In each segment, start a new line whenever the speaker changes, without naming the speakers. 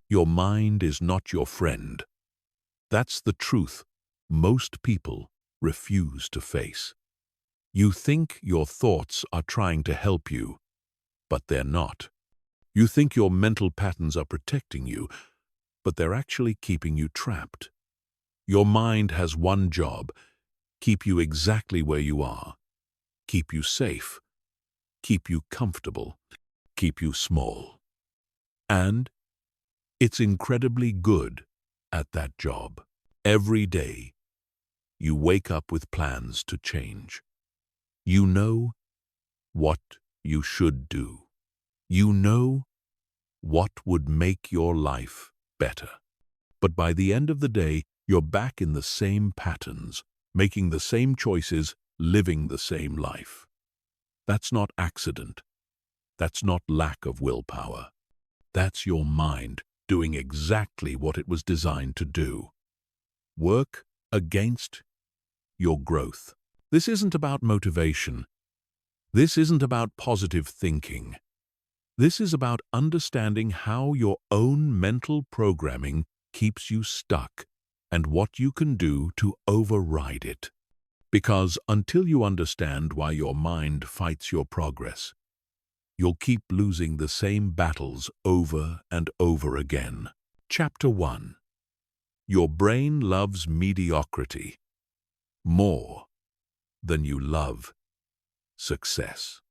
Your mind is not your friend. That's the truth most people refuse to face. You think your thoughts are trying to help you, but they're not. You think your mental patterns are protecting you, but they're actually keeping you trapped. Your mind has one job: keep you exactly where you are, keep you safe, keep you comfortable, keep you small. And it's incredibly good at that job. Every day, you wake up with plans to change. You know what you should do. You know what would make your life better. But by the end of the day, you're back in the same patterns, making the same choices, living the same life. That's not accident. That's not lack of willpower. That's your mind doing exactly what it was designed to do. Work against your growth. This isn't about motivation. This isn't about positive thinking. This is about understanding how your own mental programming keeps you stuck and what you can do to override it. Because until you understand why your mind fights your progress, you'll keep losing the same battles over and over again. Chapter 1. Your brain loves mediocrity more than you love success.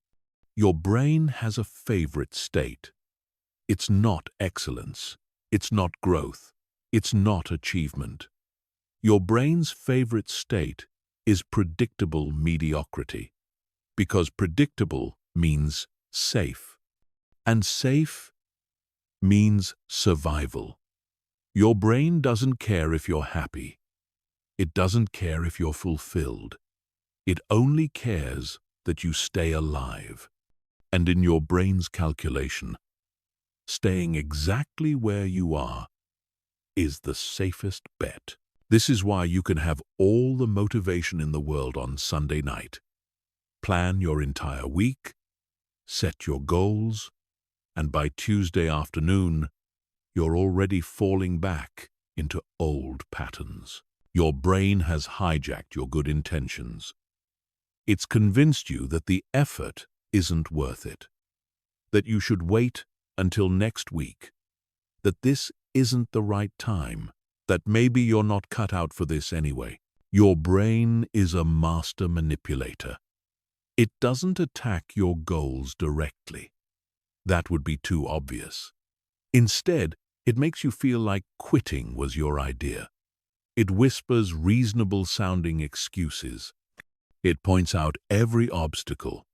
Your brain has a favorite state. It's not excellence. It's not growth. It's not achievement. Your brain's favorite state is predictable mediocrity, because predictable means safe, and safe means survival. Your brain doesn't care if you're happy. It doesn't care if you're fulfilled. It only cares that you stay alive. And in your brain's calculation, staying exactly where you are is the safest bet. This is why you can have all the motivation in the world on Sunday night. Plan your entire week, set your goals, and by Tuesday afternoon, you're already falling back into old patterns. Your brain has hijacked your good intentions. It's convinced you that the effort isn't worth it, that you should wait until next week, that this isn't the right time, that maybe you're not cut out for this anyway. Your brain is a master manipulator. It doesn't attack your goals directly. That would be too obvious. Instead, it makes you feel like quitting was your idea. It whispers reasonable-sounding excuses. It points out every obstacle.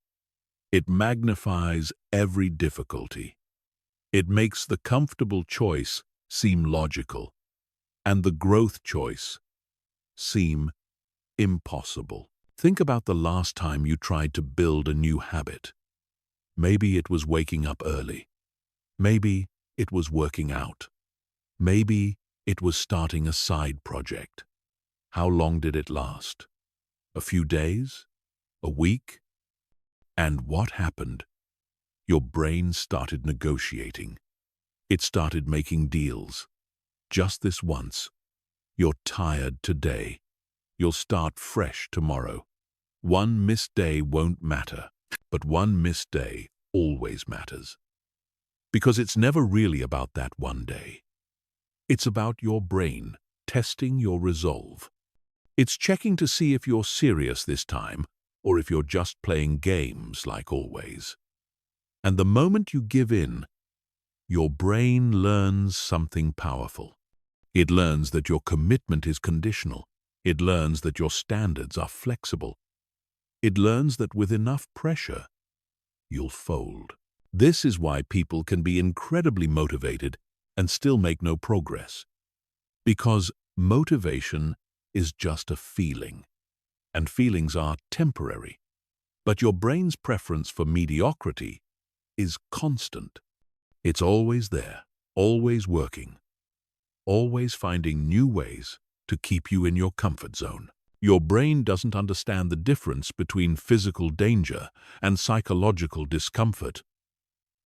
It magnifies every difficulty. It makes the comfortable choice seem logical, and the growth choice seem impossible. Think about the last time you tried to build a new habit. Maybe it was waking up early. Maybe it was working out. Maybe it was starting a side project. How long did it last? A few days? A week? And what happened? Your brain started negotiating. It started making deals. Just this once. You're tired today. You'll start fresh tomorrow. One missed day won't matter, but one missed day always matters. Because it's never really about that one day. It's about your brain testing your resolve. It's checking to see if you're serious this time, or if you're just playing games like always. And the moment you give in, your brain learns something powerful. It learns that your commitment is conditional. It learns that your standards are flexible. It learns that with enough pressure, you'll fold. This is why people can be incredibly motivated and still make no progress. Because motivation is just a feeling, and feelings are temporary. But your brain's preference for mediocrity is constant. It's always there, always working, always finding new ways to keep you in your comfort zone. Your brain doesn't understand the difference between physical danger and psychological discomfort.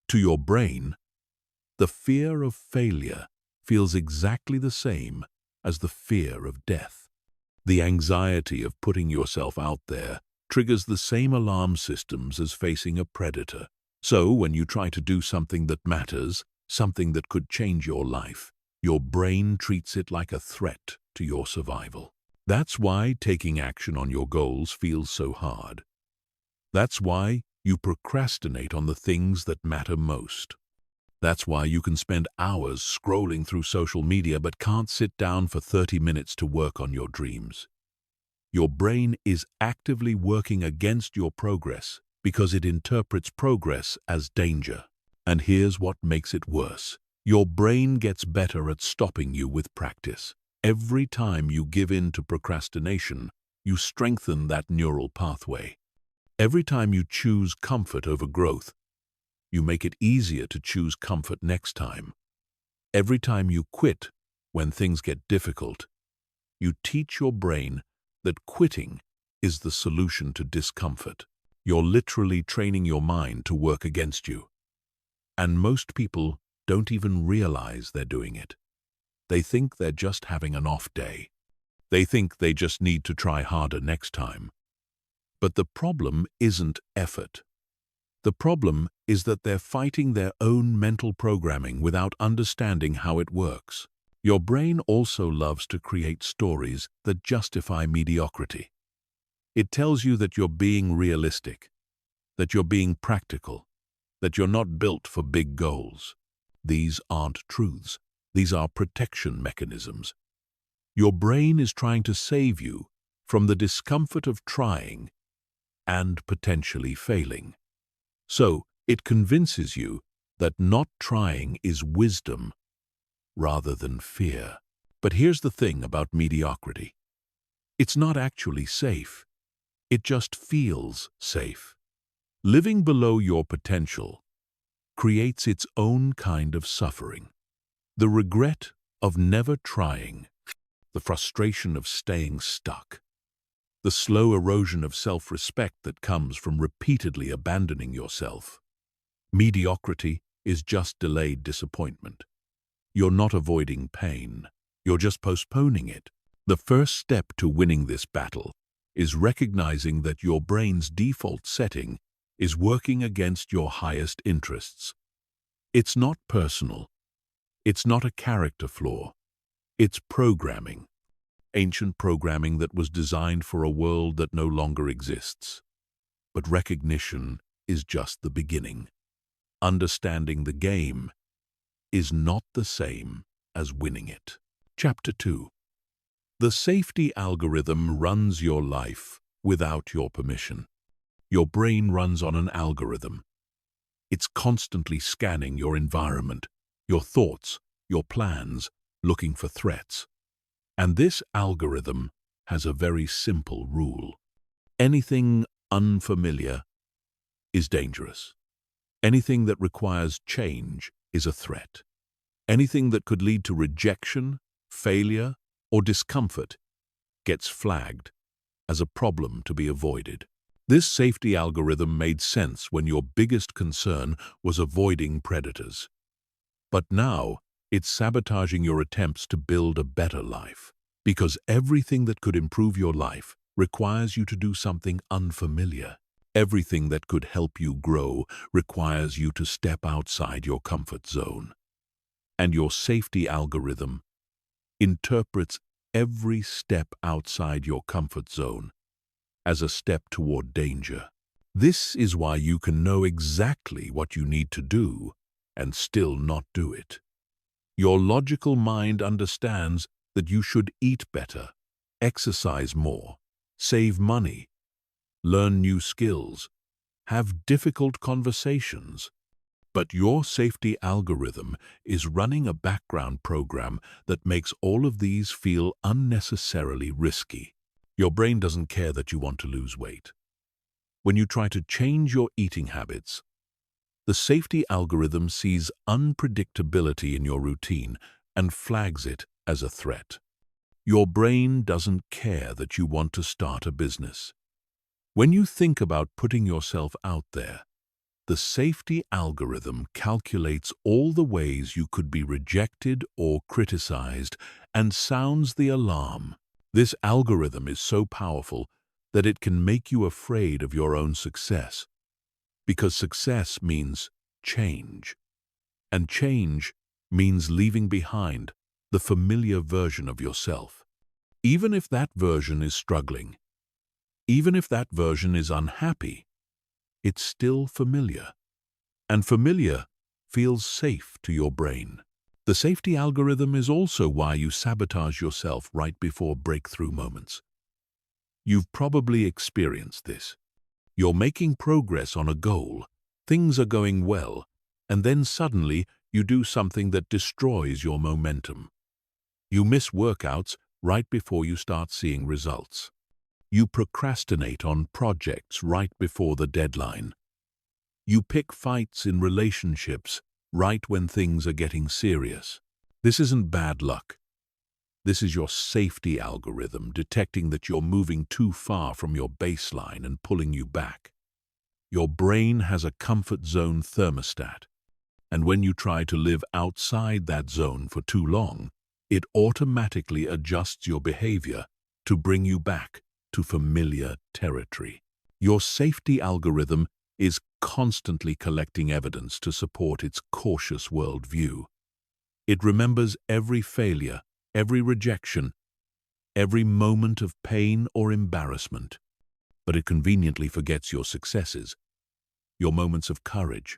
To your brain, the fear of failure feels exactly the same as the fear of death. The anxiety of putting yourself out there triggers the same alarm systems as facing a predator. So when you try to do something that matters, something that could change your life, your brain treats it like a threat to your survival. That's why taking action on your goals feels so hard. That's why you procrastinate on the things that matter most. That's why you can spend hours scrolling through social media but can't sit down for 30 minutes to work on your dreams. Your brain is actively working against your progress because it interprets progress as danger. And here's what makes it worse. Your brain gets better at stopping you with practice. Every time you give in to procrastination, you strengthen that neural pathway. Every time you choose comfort over growth, you make it easier to choose comfort next time. Every time you quit when things get difficult, you teach your brain that quitting is the solution to discomfort. You're literally training your mind to work against you. And most people don't even realize they're doing it. They think they're just having an off day. They think they just need to try harder next time. But the problem isn't effort. The problem is that they're fighting their own mental programming without understanding how it works. Your brain also loves to create stories that justify mediocrity. It tells you that you're being realistic, that you're being practical, that you're not built for big goals. These aren't truths. These are protection mechanisms. Your brain is trying to save you from the discomfort of trying and potentially failing. So it convinces you that not trying is wisdom rather than fear. But here's the thing about mediocrity. It's not actually safe. It just feels safe. Living below your potential creates its own kind of suffering. The regret of never trying, the frustration of staying stuck, the slow erosion of self-respect that comes from repeatedly abandoning yourself. Mediocrity is just delayed disappointment. You're not avoiding pain. You're just postponing it. The first step to winning this battle is recognizing that your brain's default setting is working against your highest interests. It's not personal. It's not a character flaw. It's programming. Ancient programming that was designed for a world that no longer exists. But recognition is just the beginning. Understanding the game is not the same as winning it. Chapter 2. The safety algorithm runs your life without your permission. Your brain runs on an algorithm. It's constantly scanning your environment, your thoughts, your plans, looking for threats. And this algorithm has a very simple rule. Anything unfamiliar is dangerous. Anything that requires change is a threat. Anything that could lead to rejection, failure, or discomfort gets flagged as a problem to be avoided. This safety algorithm made sense when your biggest concern was avoiding predators. But now, it's sabotaging your attempts to build a better life, because everything that could improve your life requires you to do something unfamiliar. Everything that could help you grow requires you to step outside your comfort zone. And your safety algorithm interprets every step outside your comfort zone as a step toward danger. This is why you can know exactly what you need to do and still not do it. Your logical mind understands that you should eat better, exercise more, save money, learn new skills, have difficult conversations. But your safety algorithm is running a background program that makes all of these feel unnecessarily risky. Your brain doesn't care that you want to lose weight. When you try to change your eating habits, the safety algorithm sees unpredictability in your routine and flags it as a threat. Your brain doesn't care that you want to start a business. When you think about putting yourself out there, The safety algorithm calculates all the ways you could be rejected or criticized and sounds the alarm. This algorithm is so powerful that it can make you afraid of your own success, because success means change, and change means leaving behind the familiar version of yourself. Even if that version is struggling, even if that version is unhappy, it's still familiar. And familiar feels safe to your brain. The safety algorithm is also why you sabotage yourself right before breakthrough moments. You've probably experienced this. You're making progress on a goal, things are going well, and then suddenly you do something that destroys your momentum. You miss workouts right before you start seeing results. You procrastinate on projects right before the deadline. You pick fights in relationships right when things are getting serious. This isn't bad luck. This is your safety algorithm detecting that you're moving too far from your baseline and pulling you back. Your brain has a comfort zone thermostat, and when you try to live outside that zone for too long, it automatically adjusts your behavior to bring you back to familiar territory. Your safety algorithm is constantly collecting evidence to support its cautious worldview. It remembers every failure, every rejection, every moment of pain or embarrassment, but it conveniently forgets your successes, your moments of courage,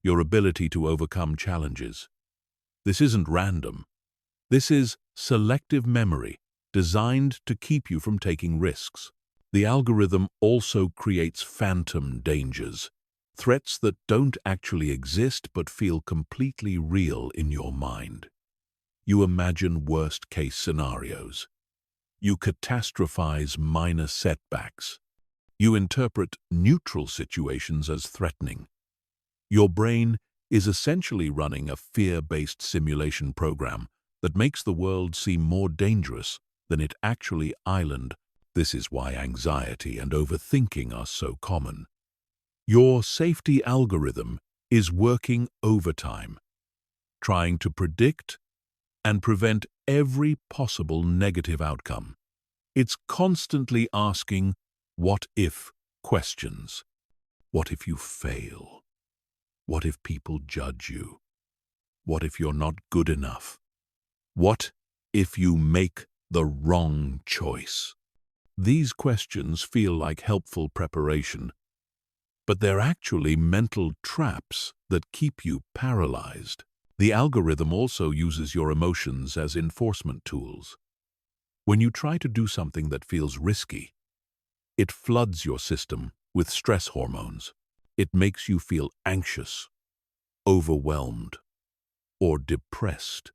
your ability to overcome challenges. This isn't random. This is selective memory designed to keep you from taking risks. The algorithm also creates phantom dangers, threats that don't actually exist but feel completely real in your mind. You imagine worst-case scenarios. You catastrophize minor setbacks. You interpret neutral situations as threatening. Your brain is essentially running a fear-based simulation program that makes the world seem more dangerous than it actually is. This is why anxiety and overthinking are so common. Your safety algorithm is working overtime, trying to predict and prevent every possible negative outcome. It's constantly asking what-if questions. What if you fail? What if people judge you? What if you're not good enough? What if you make the wrong choice? These questions feel like helpful preparation, but they're actually mental traps that keep you paralyzed. The algorithm also uses your emotions as enforcement tools. When you try to do something that feels risky, it floods your system with stress hormones. It makes you feel anxious, overwhelmed, or depressed.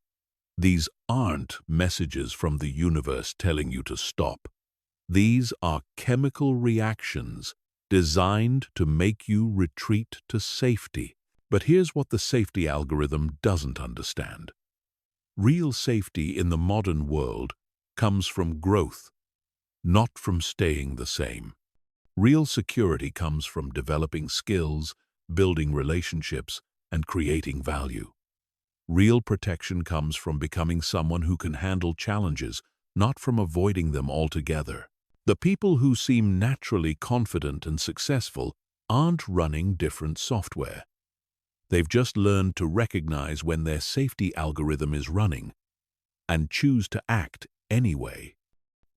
These aren't messages from the universe telling you to stop. These are chemical reactions designed to make you retreat to safety. But here's what the safety algorithm doesn't understand. Real safety in the modern world comes from growth, not from staying the same. Real security comes from developing skills, building relationships, and creating value. Real protection comes from becoming someone who can handle challenges, not from avoiding them altogether. The people who seem naturally confident and successful aren't running different software. They've just learned to recognize when their safety algorithm is running and choose to act anyway.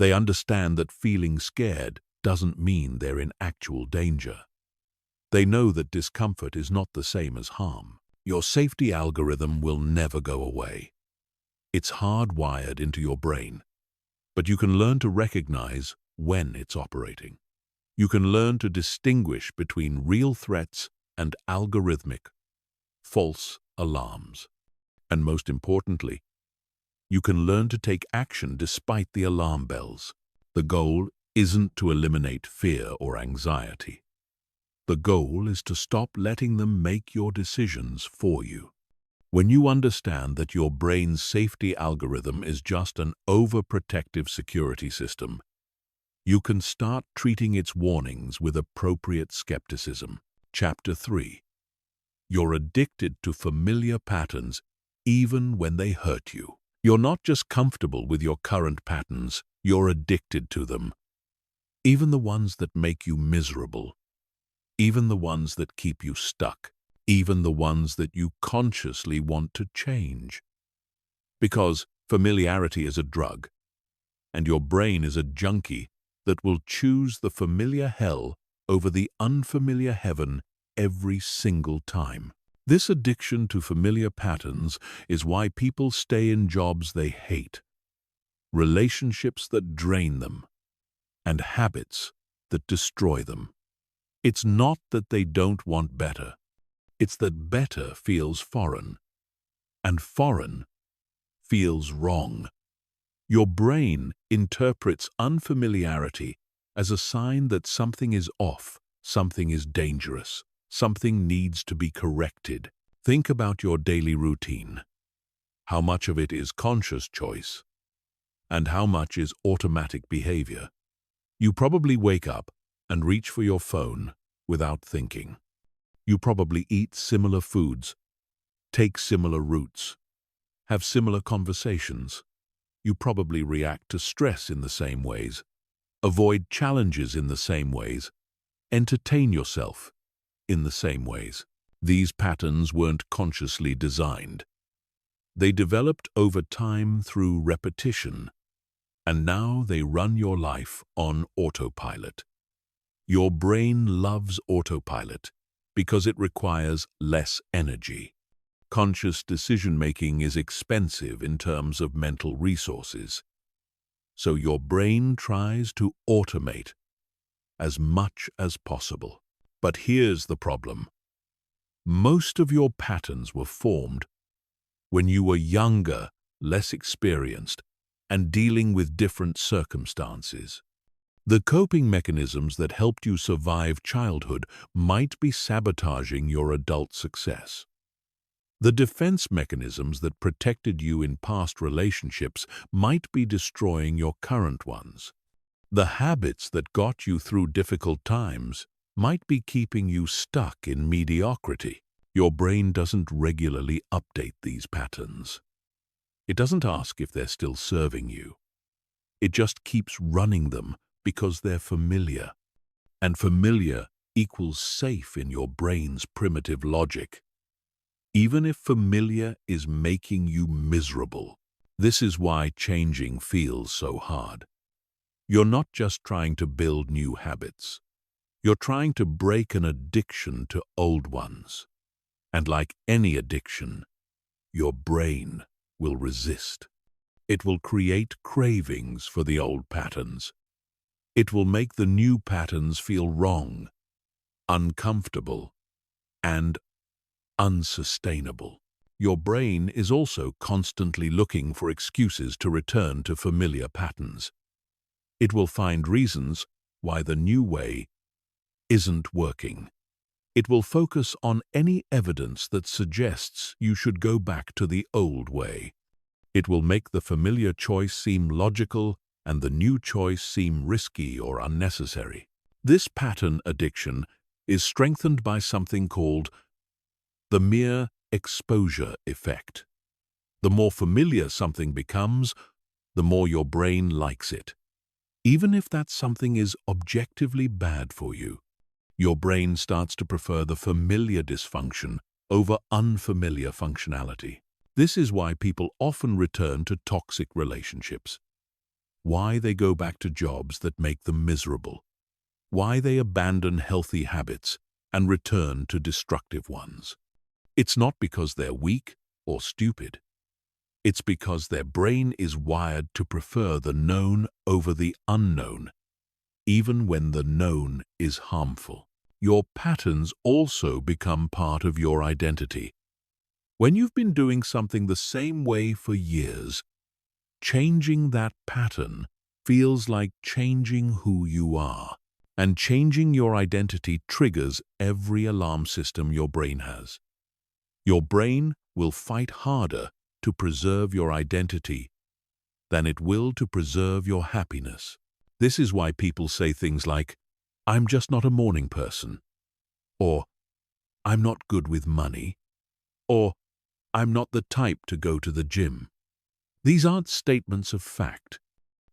They understand that feeling scared doesn't mean they're in actual danger. They know that discomfort is not the same as harm. Your safety algorithm will never go away. It's hardwired into your brain, but you can learn to recognize when it's operating. You can learn to distinguish between real threats and algorithmic, false alarms. And most importantly, you can learn to take action despite the alarm bells. The goal isn't to eliminate fear or anxiety. The goal is to stop letting them make your decisions for you. When you understand that your brain's safety algorithm is just an overprotective security system, you can start treating its warnings with appropriate skepticism. Chapter 3. You're addicted to familiar patterns even when they hurt you. You're not just comfortable with your current patterns, you're addicted to them. Even the ones that make you miserable. Even the ones that keep you stuck. Even the ones that you consciously want to change. Because familiarity is a drug, and your brain is a junkie that will choose the familiar hell over the unfamiliar heaven every single time. This addiction to familiar patterns is why people stay in jobs they hate, relationships that drain them, and habits that destroy them. It's not that they don't want better. It's that better feels foreign, and foreign feels wrong. Your brain interprets unfamiliarity as a sign that something is off, something is dangerous, something needs to be corrected. Think about your daily routine. How much of it is conscious choice, and how much is automatic behavior? You probably wake up and reach for your phone without thinking. You probably eat similar foods, take similar routes, have similar conversations. You probably react to stress in the same ways, avoid challenges in the same ways, entertain yourself in the same ways. These patterns weren't consciously designed. They developed over time through repetition, and now they run your life on autopilot. Your brain loves autopilot because it requires less energy. Conscious decision-making is expensive in terms of mental resources. So your brain tries to automate as much as possible. But here's the problem. Most of your patterns were formed when you were younger, less experienced, and dealing with different circumstances. The coping mechanisms that helped you survive childhood might be sabotaging your adult success. The defense mechanisms that protected you in past relationships might be destroying your current ones. The habits that got you through difficult times might be keeping you stuck in mediocrity. Your brain doesn't regularly update these patterns. It doesn't ask if they're still serving you. It just keeps running them because they're familiar. And familiar equals safe in your brain's primitive logic. Even if familiar is making you miserable. This is why changing feels so hard. You're not just trying to build new habits. You're trying to break an addiction to old ones. And like any addiction, your brain will resist. It will create cravings for the old patterns. It will make the new patterns feel wrong, uncomfortable, and unsustainable. Your brain is also constantly looking for excuses to return to familiar patterns. It will find reasons why the new way isn't working. It will focus on any evidence that suggests you should go back to the old way. It will make the familiar choice seem logical and the new choice seem risky or unnecessary. This pattern addiction is strengthened by something called the mere exposure effect. The more familiar something becomes, the more your brain likes it. Even if that something is objectively bad for you, your brain starts to prefer the familiar dysfunction over unfamiliar functionality. This is why people often return to toxic relationships, why they go back to jobs that make them miserable, why they abandon healthy habits and return to destructive ones. It's not because they're weak or stupid. It's because their brain is wired to prefer the known over the unknown, even when the known is harmful. Your patterns also become part of your identity. When you've been doing something the same way for years, changing that pattern feels like changing who you are. And changing your identity triggers every alarm system your brain has. Your brain will fight harder to preserve your identity than it will to preserve your happiness. This is why people say things like, "I'm just not a morning person," or "I'm not good with money," or "I'm not the type to go to the gym." These aren't statements of fact.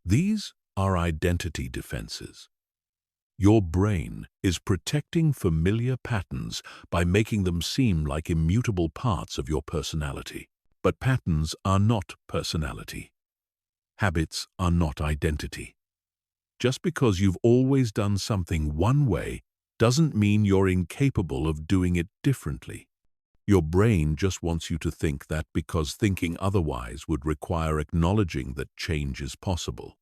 These are identity defenses. Your brain is protecting familiar patterns by making them seem like immutable parts of your personality. But patterns are not personality. Habits are not identity. Just because you've always done something one way doesn't mean you're incapable of doing it differently. Your brain just wants you to think that because thinking otherwise would require acknowledging that change is possible.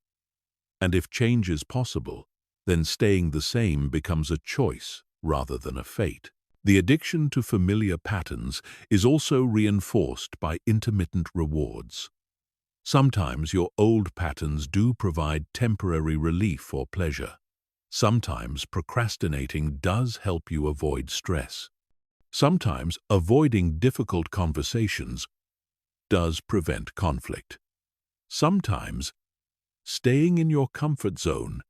And if change is possible, then staying the same becomes a choice rather than a fate. The addiction to familiar patterns is also reinforced by intermittent rewards. Sometimes your old patterns do provide temporary relief or pleasure. Sometimes procrastinating does help you avoid stress. Sometimes avoiding difficult conversations does prevent conflict. Sometimes staying in your comfort zone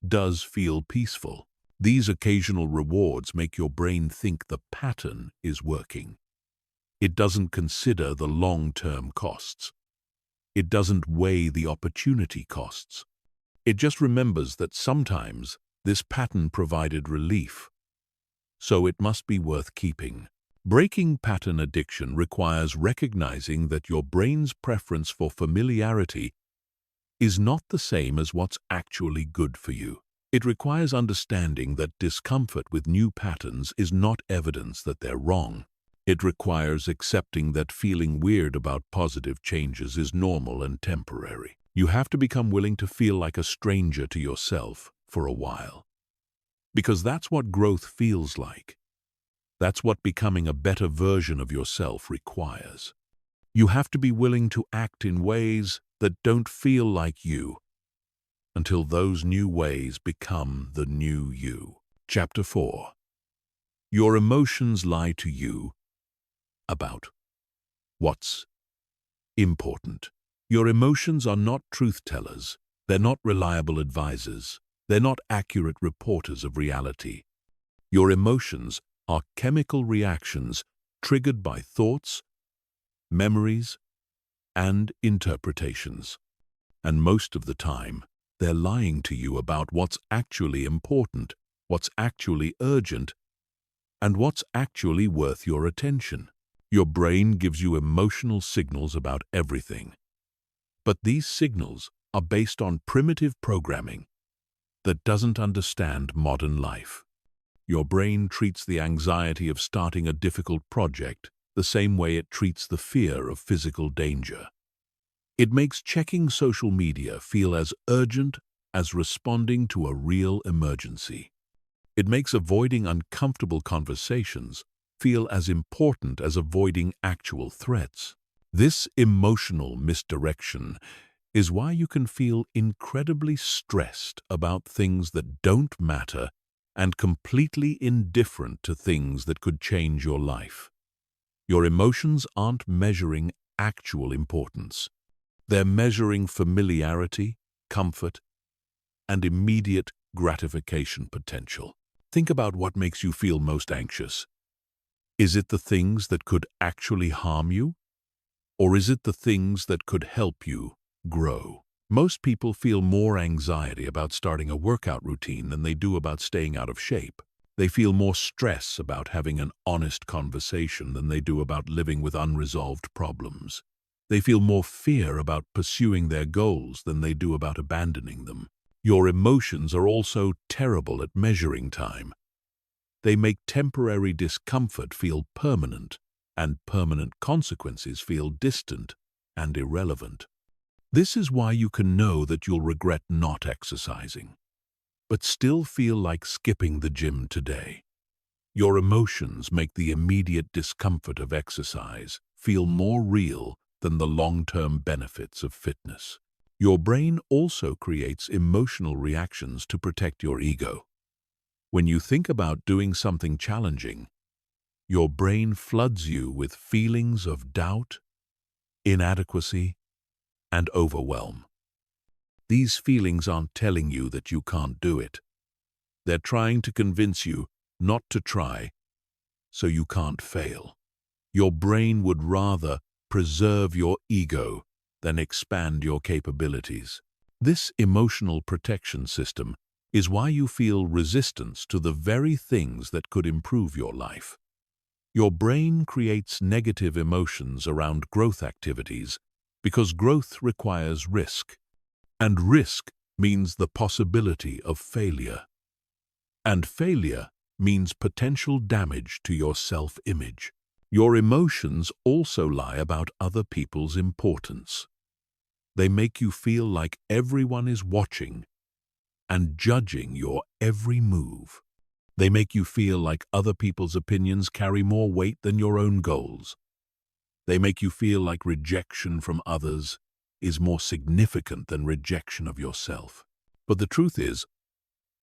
does feel peaceful. These occasional rewards make your brain think the pattern is working. It doesn't consider the long-term costs. It doesn't weigh the opportunity costs. It just remembers that sometimes this pattern provided relief, so it must be worth keeping. Breaking pattern addiction requires recognizing that your brain's preference for familiarity is not the same as what's actually good for you. It requires understanding that discomfort with new patterns is not evidence that they're wrong. It requires accepting that feeling weird about positive changes is normal and temporary. You have to become willing to feel like a stranger to yourself for a while. Because that's what growth feels like. That's what becoming a better version of yourself requires. You have to be willing to act in ways that don't feel like you until those new ways become the new you. Chapter 4. Your emotions lie to you about what's important. Your emotions are not truth tellers. They're not reliable advisors. They're not accurate reporters of reality. Your emotions are chemical reactions triggered by thoughts, memories, and interpretations. And most of the time, they're lying to you about what's actually important, what's actually urgent, and what's actually worth your attention. Your brain gives you emotional signals about everything. But these signals are based on primitive programming that doesn't understand modern life. Your brain treats the anxiety of starting a difficult project the same way it treats the fear of physical danger. It makes checking social media feel as urgent as responding to a real emergency. It makes avoiding uncomfortable conversations feel as important as avoiding actual threats. This emotional misdirection is why you can feel incredibly stressed about things that don't matter and completely indifferent to things that could change your life. Your emotions aren't measuring actual importance. They're measuring familiarity, comfort, and immediate gratification potential. Think about what makes you feel most anxious. Is it the things that could actually harm you? Or is it the things that could help you grow? Most people feel more anxiety about starting a workout routine than they do about staying out of shape. They feel more stress about having an honest conversation than they do about living with unresolved problems. They feel more fear about pursuing their goals than they do about abandoning them. Your emotions are also terrible at measuring time. They make temporary discomfort feel permanent, and permanent consequences feel distant and irrelevant. This is why you can know that you'll regret not exercising, but still feel like skipping the gym today. Your emotions make the immediate discomfort of exercise feel more real than the long-term benefits of fitness. Your brain also creates emotional reactions to protect your ego. When you think about doing something challenging, your brain floods you with feelings of doubt, inadequacy, and overwhelm. These feelings aren't telling you that you can't do it. They're trying to convince you not to try, so you can't fail. Your brain would rather preserve your ego than expand your capabilities. This emotional protection system is why you feel resistance to the very things that could improve your life. Your brain creates negative emotions around growth activities because growth requires risk, and risk means the possibility of failure. And failure means potential damage to your self-image. Your emotions also lie about other people's importance. They make you feel like everyone is watching and judging your every move. They make you feel like other people's opinions carry more weight than your own goals. They make you feel like rejection from others is more significant than rejection of yourself. But the truth is,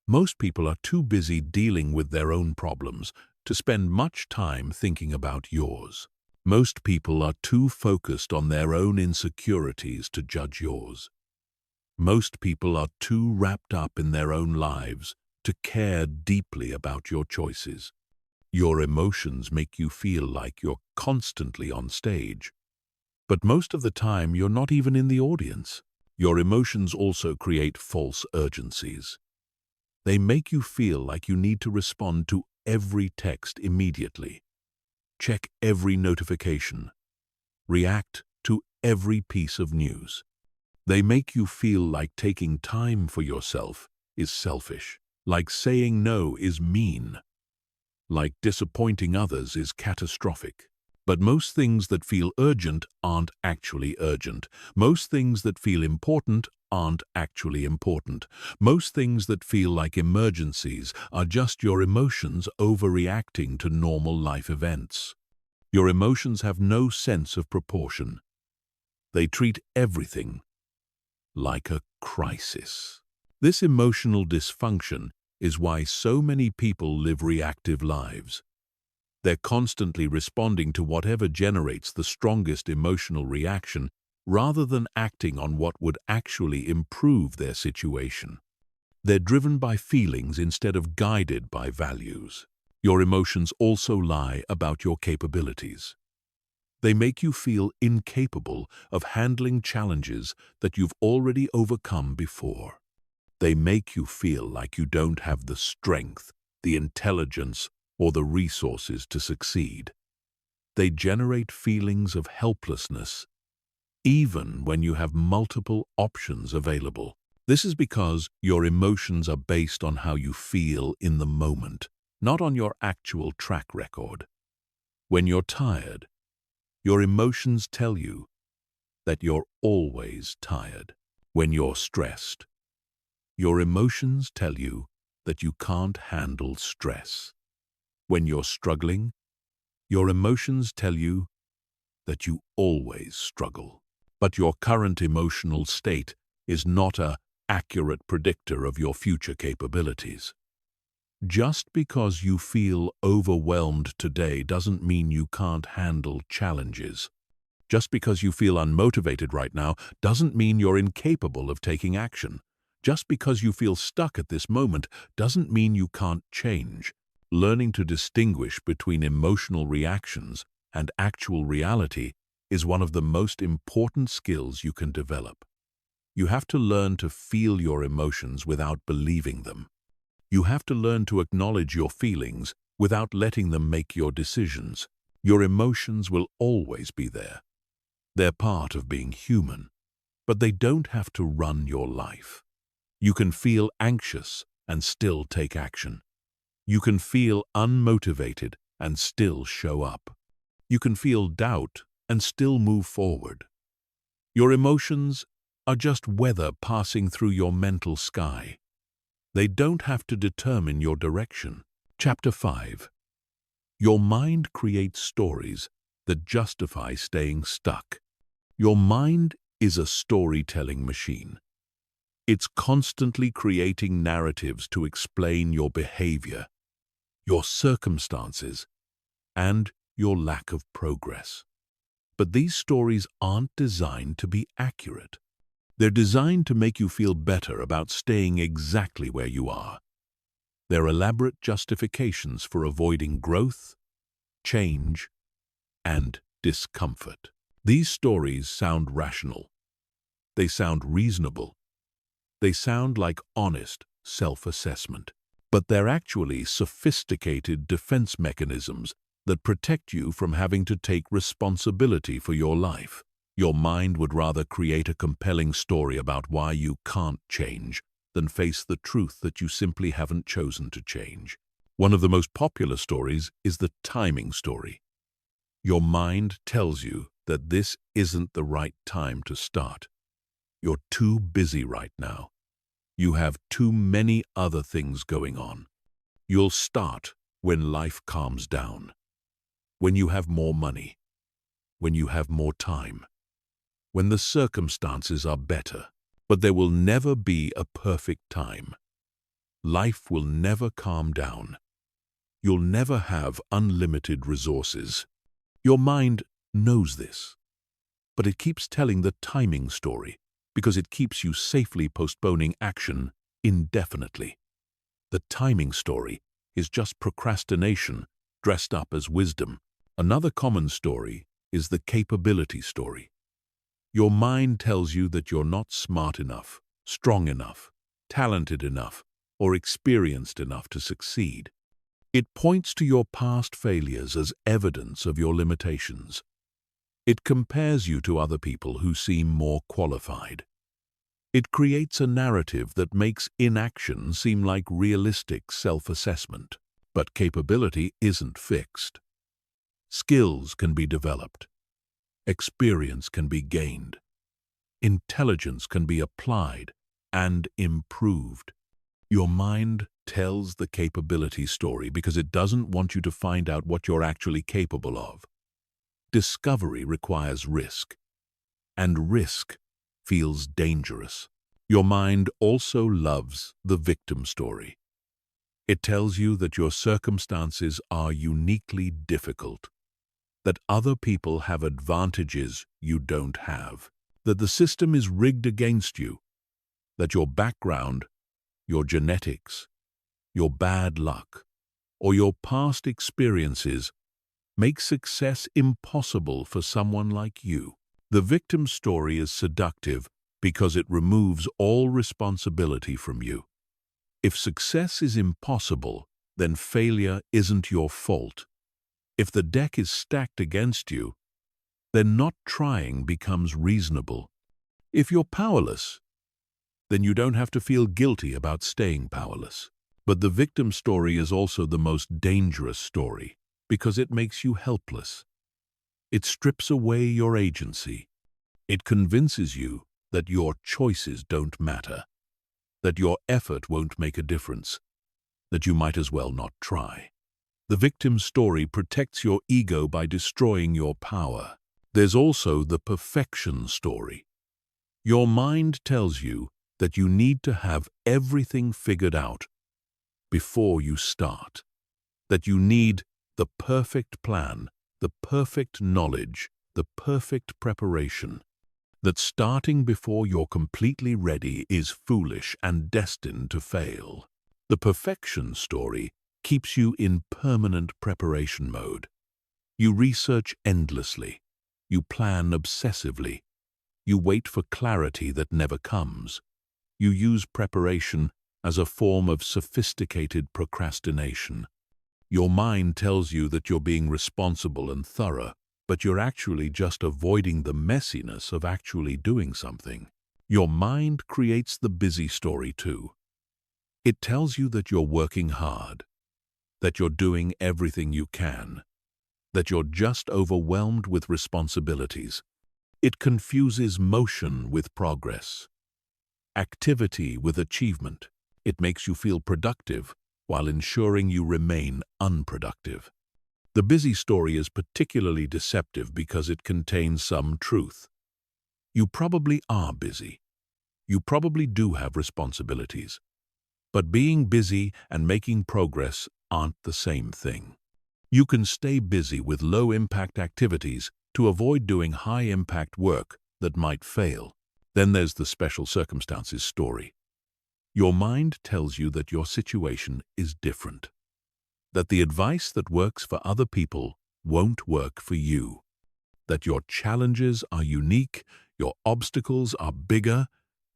most people are too busy dealing with their own problems to spend much time thinking about yours. Most people are too focused on their own insecurities to judge yours. Most people are too wrapped up in their own lives to care deeply about your choices. Your emotions make you feel like you're constantly on stage. But most of the time, you're not even in the audience. Your emotions also create false urgencies. They make you feel like you need to respond to every text immediately, check every notification, react to every piece of news. They make you feel like taking time for yourself is selfish, like saying no is mean, like disappointing others is catastrophic. But most things that feel urgent aren't actually urgent. Most things that feel important aren't actually important. Most things that feel like emergencies are just your emotions overreacting to normal life events. Your emotions have no sense of proportion. They treat everything like a crisis. This emotional dysfunction is why so many people live reactive lives. They're constantly responding to whatever generates the strongest emotional reaction rather than acting on what would actually improve their situation. They're driven by feelings instead of guided by values. Your emotions also lie about your capabilities. They make you feel incapable of handling challenges that you've already overcome before. They make you feel like you don't have the strength, the intelligence, or the resources to succeed. They generate feelings of helplessness, even when you have multiple options available. This is because your emotions are based on how you feel in the moment, not on your actual track record. When you're tired, your emotions tell you that you're always tired. When you're stressed, your emotions tell you that you can't handle stress. When you're struggling, your emotions tell you that you always struggle. But your current emotional state is not an accurate predictor of your future capabilities. Just because you feel overwhelmed today doesn't mean you can't handle challenges. Just because you feel unmotivated right now doesn't mean you're incapable of taking action. Just because you feel stuck at this moment doesn't mean you can't change. Learning to distinguish between emotional reactions and actual reality is one of the most important skills you can develop. You have to learn to feel your emotions without believing them. You have to learn to acknowledge your feelings without letting them make your decisions. Your emotions will always be there. They're part of being human, but they don't have to run your life. You can feel anxious and still take action. You can feel unmotivated and still show up. You can feel doubt and still move forward. Your emotions are just weather passing through your mental sky. They don't have to determine your direction. Chapter 5. Your mind creates stories that justify staying stuck. Your mind is a storytelling machine. It's constantly creating narratives to explain your behavior, your circumstances, and your lack of progress. But these stories aren't designed to be accurate. They're designed to make you feel better about staying exactly where you are. They're elaborate justifications for avoiding growth, change, and discomfort. These stories sound rational. They sound reasonable. They sound like honest self-assessment. But they're actually sophisticated defense mechanisms that protect you from having to take responsibility for your life. Your mind would rather create a compelling story about why you can't change than face the truth that you simply haven't chosen to change. One of the most popular stories is the timing story. Your mind tells you that this isn't the right time to start. You're too busy right now. You have too many other things going on. You'll start when life calms down, when you have more money, when you have more time, when the circumstances are better. But there will never be a perfect time. Life will never calm down. You'll never have unlimited resources. Your mind knows this, but it keeps telling the timing story because it keeps you safely postponing action indefinitely. The timing story is just procrastination dressed up as wisdom. Another common story is the capability story. Your mind tells you that you're not smart enough, strong enough, talented enough, or experienced enough to succeed. It points to your past failures as evidence of your limitations. It compares you to other people who seem more qualified. It creates a narrative that makes inaction seem like realistic self-assessment. But capability isn't fixed. Skills can be developed. Experience can be gained. Intelligence can be applied and improved. Your mind tells the capability story because it doesn't want you to find out what you're actually capable of. Discovery requires risk, and risk feels dangerous. Your mind also loves the victim story. It tells you that your circumstances are uniquely difficult, that other people have advantages you don't have, that the system is rigged against you, that your background, your genetics, your bad luck, or your past experiences make success impossible for someone like you. The victim story is seductive because it removes all responsibility from you. If success is impossible, then failure isn't your fault. If the deck is stacked against you, then not trying becomes reasonable. If you're powerless, then you don't have to feel guilty about staying powerless. But the victim story is also the most dangerous story because it makes you helpless. It strips away your agency. It convinces you that your choices don't matter, that your effort won't make a difference, that you might as well not try. The victim story protects your ego by destroying your power. There's also the perfection story. Your mind tells you that you need to have everything figured out before you start, that you need the perfect plan, the perfect knowledge, the perfect preparation, that starting before you're completely ready is foolish and destined to fail. The perfection story keeps you in permanent preparation mode. You research endlessly. You plan obsessively. You wait for clarity that never comes. You use preparation as a form of sophisticated procrastination. Your mind tells you that you're being responsible and thorough, but you're actually just avoiding the messiness of actually doing something. Your mind creates the busy story too. It tells you that you're working hard, that you're doing everything you can, that you're just overwhelmed with responsibilities. It confuses motion with progress, activity with achievement. It makes you feel productive while ensuring you remain unproductive. The busy story is particularly deceptive because it contains some truth. You probably are busy. You probably do have responsibilities. But being busy and making progress aren't the same thing. You can stay busy with low-impact activities to avoid doing high-impact work that might fail. Then there's the special circumstances story. Your mind tells you that your situation is different, that the advice that works for other people won't work for you, that your challenges are unique, your obstacles are bigger,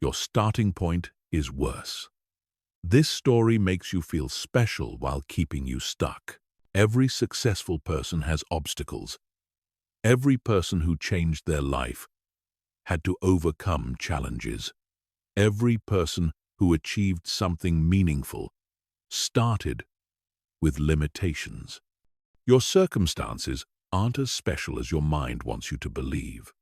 your starting point is worse. This story makes you feel special while keeping you stuck. Every successful person has obstacles. Every person who changed their life had to overcome challenges. Every person who achieved something meaningful started with limitations. Your circumstances aren't as special as your mind wants you to believe.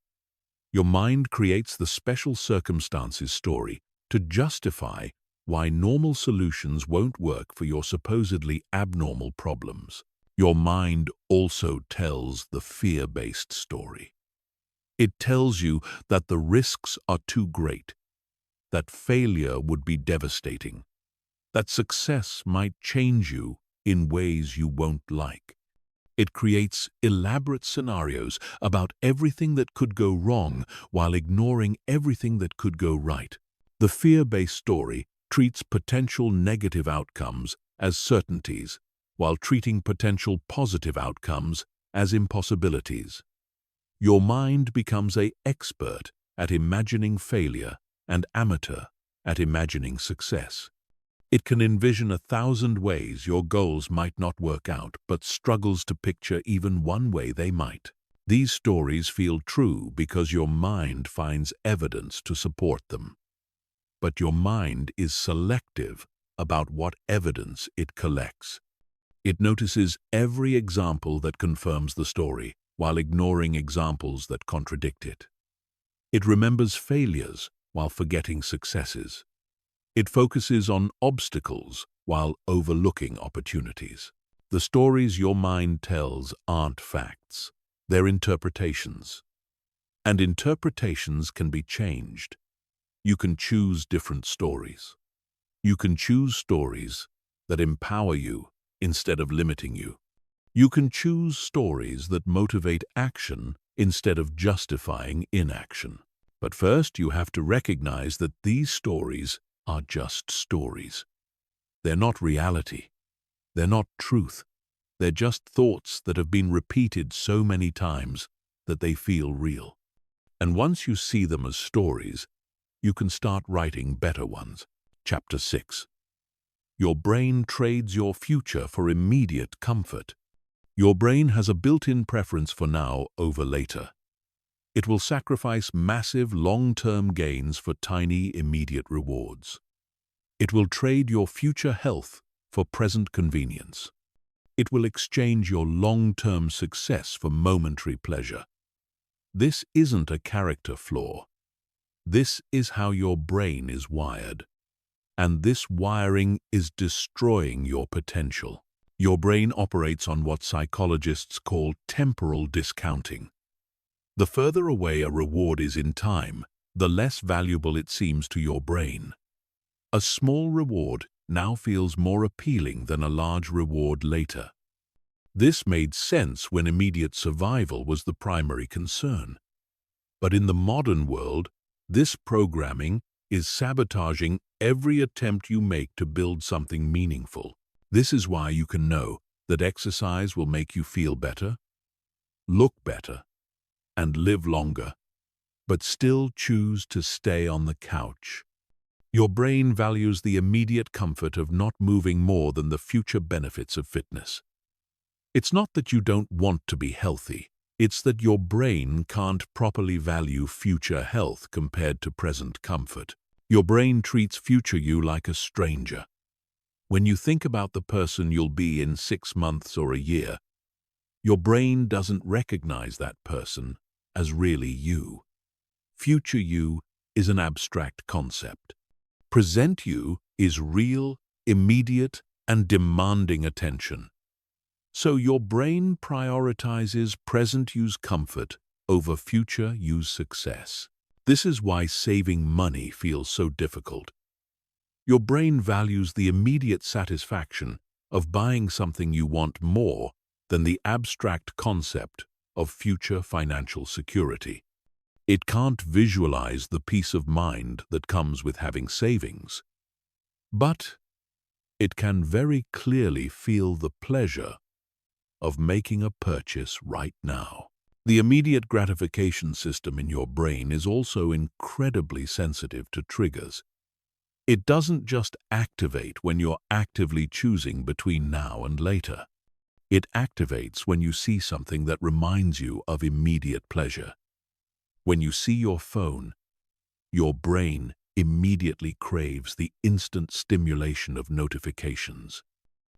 Your mind creates the special circumstances story to justify why normal solutions won't work for your supposedly abnormal problems. Your mind also tells the fear-based story. It tells you that the risks are too great, that failure would be devastating, that success might change you in ways you won't like. It creates elaborate scenarios about everything that could go wrong while ignoring everything that could go right. The fear-based story treats potential negative outcomes as certainties, while treating potential positive outcomes as impossibilities. Your mind becomes an expert at imagining failure and amateur at imagining success. It can envision 1,000 ways your goals might not work out, but struggles to picture even one way they might. These stories feel true because your mind finds evidence to support them. But your mind is selective about what evidence it collects. It notices every example that confirms the story, while ignoring examples that contradict it. It remembers failures while forgetting successes. It focuses on obstacles while overlooking opportunities. The stories your mind tells aren't facts, they're interpretations. And interpretations can be changed. You can choose different stories. You can choose stories that empower you instead of limiting you. You can choose stories that motivate action instead of justifying inaction. But first, you have to recognize that these stories are just stories. They're not reality. They're not truth. They're just thoughts that have been repeated so many times that they feel real. And once you see them as stories, you can start writing better ones. Chapter 6. Your brain trades your future for immediate comfort. Your brain has a built-in preference for now over later. It will sacrifice massive long-term gains for tiny immediate rewards. It will trade your future health for present convenience. It will exchange your long-term success for momentary pleasure. This isn't a character flaw. This is how your brain is wired. And this wiring is destroying your potential. Your brain operates on what psychologists call temporal discounting. The further away a reward is in time, the less valuable it seems to your brain. A small reward now feels more appealing than a large reward later. This made sense when immediate survival was the primary concern. But in the modern world, this programming is sabotaging every attempt you make to build something meaningful. This is why you can know that exercise will make you feel better, look better, and live longer, but still choose to stay on the couch. Your brain values the immediate comfort of not moving more than the future benefits of fitness. It's not that you don't want to be healthy. It's that your brain can't properly value future health compared to present comfort. Your brain treats future you like a stranger. When you think about the person you'll be in 6 months or a year, your brain doesn't recognize that person as really you. Future you is an abstract concept. Present you is real, immediate, and demanding attention. So your brain prioritizes present you's comfort over future you's success. This is why saving money feels so difficult. Your brain values the immediate satisfaction of buying something you want more than the abstract concept of future financial security. It can't visualize the peace of mind that comes with having savings, but it can very clearly feel the pleasure of making a purchase right now. The immediate gratification system in your brain is also incredibly sensitive to triggers. It doesn't just activate when you're actively choosing between now and later. It activates when you see something that reminds you of immediate pleasure. When you see your phone, your brain immediately craves the instant stimulation of notifications.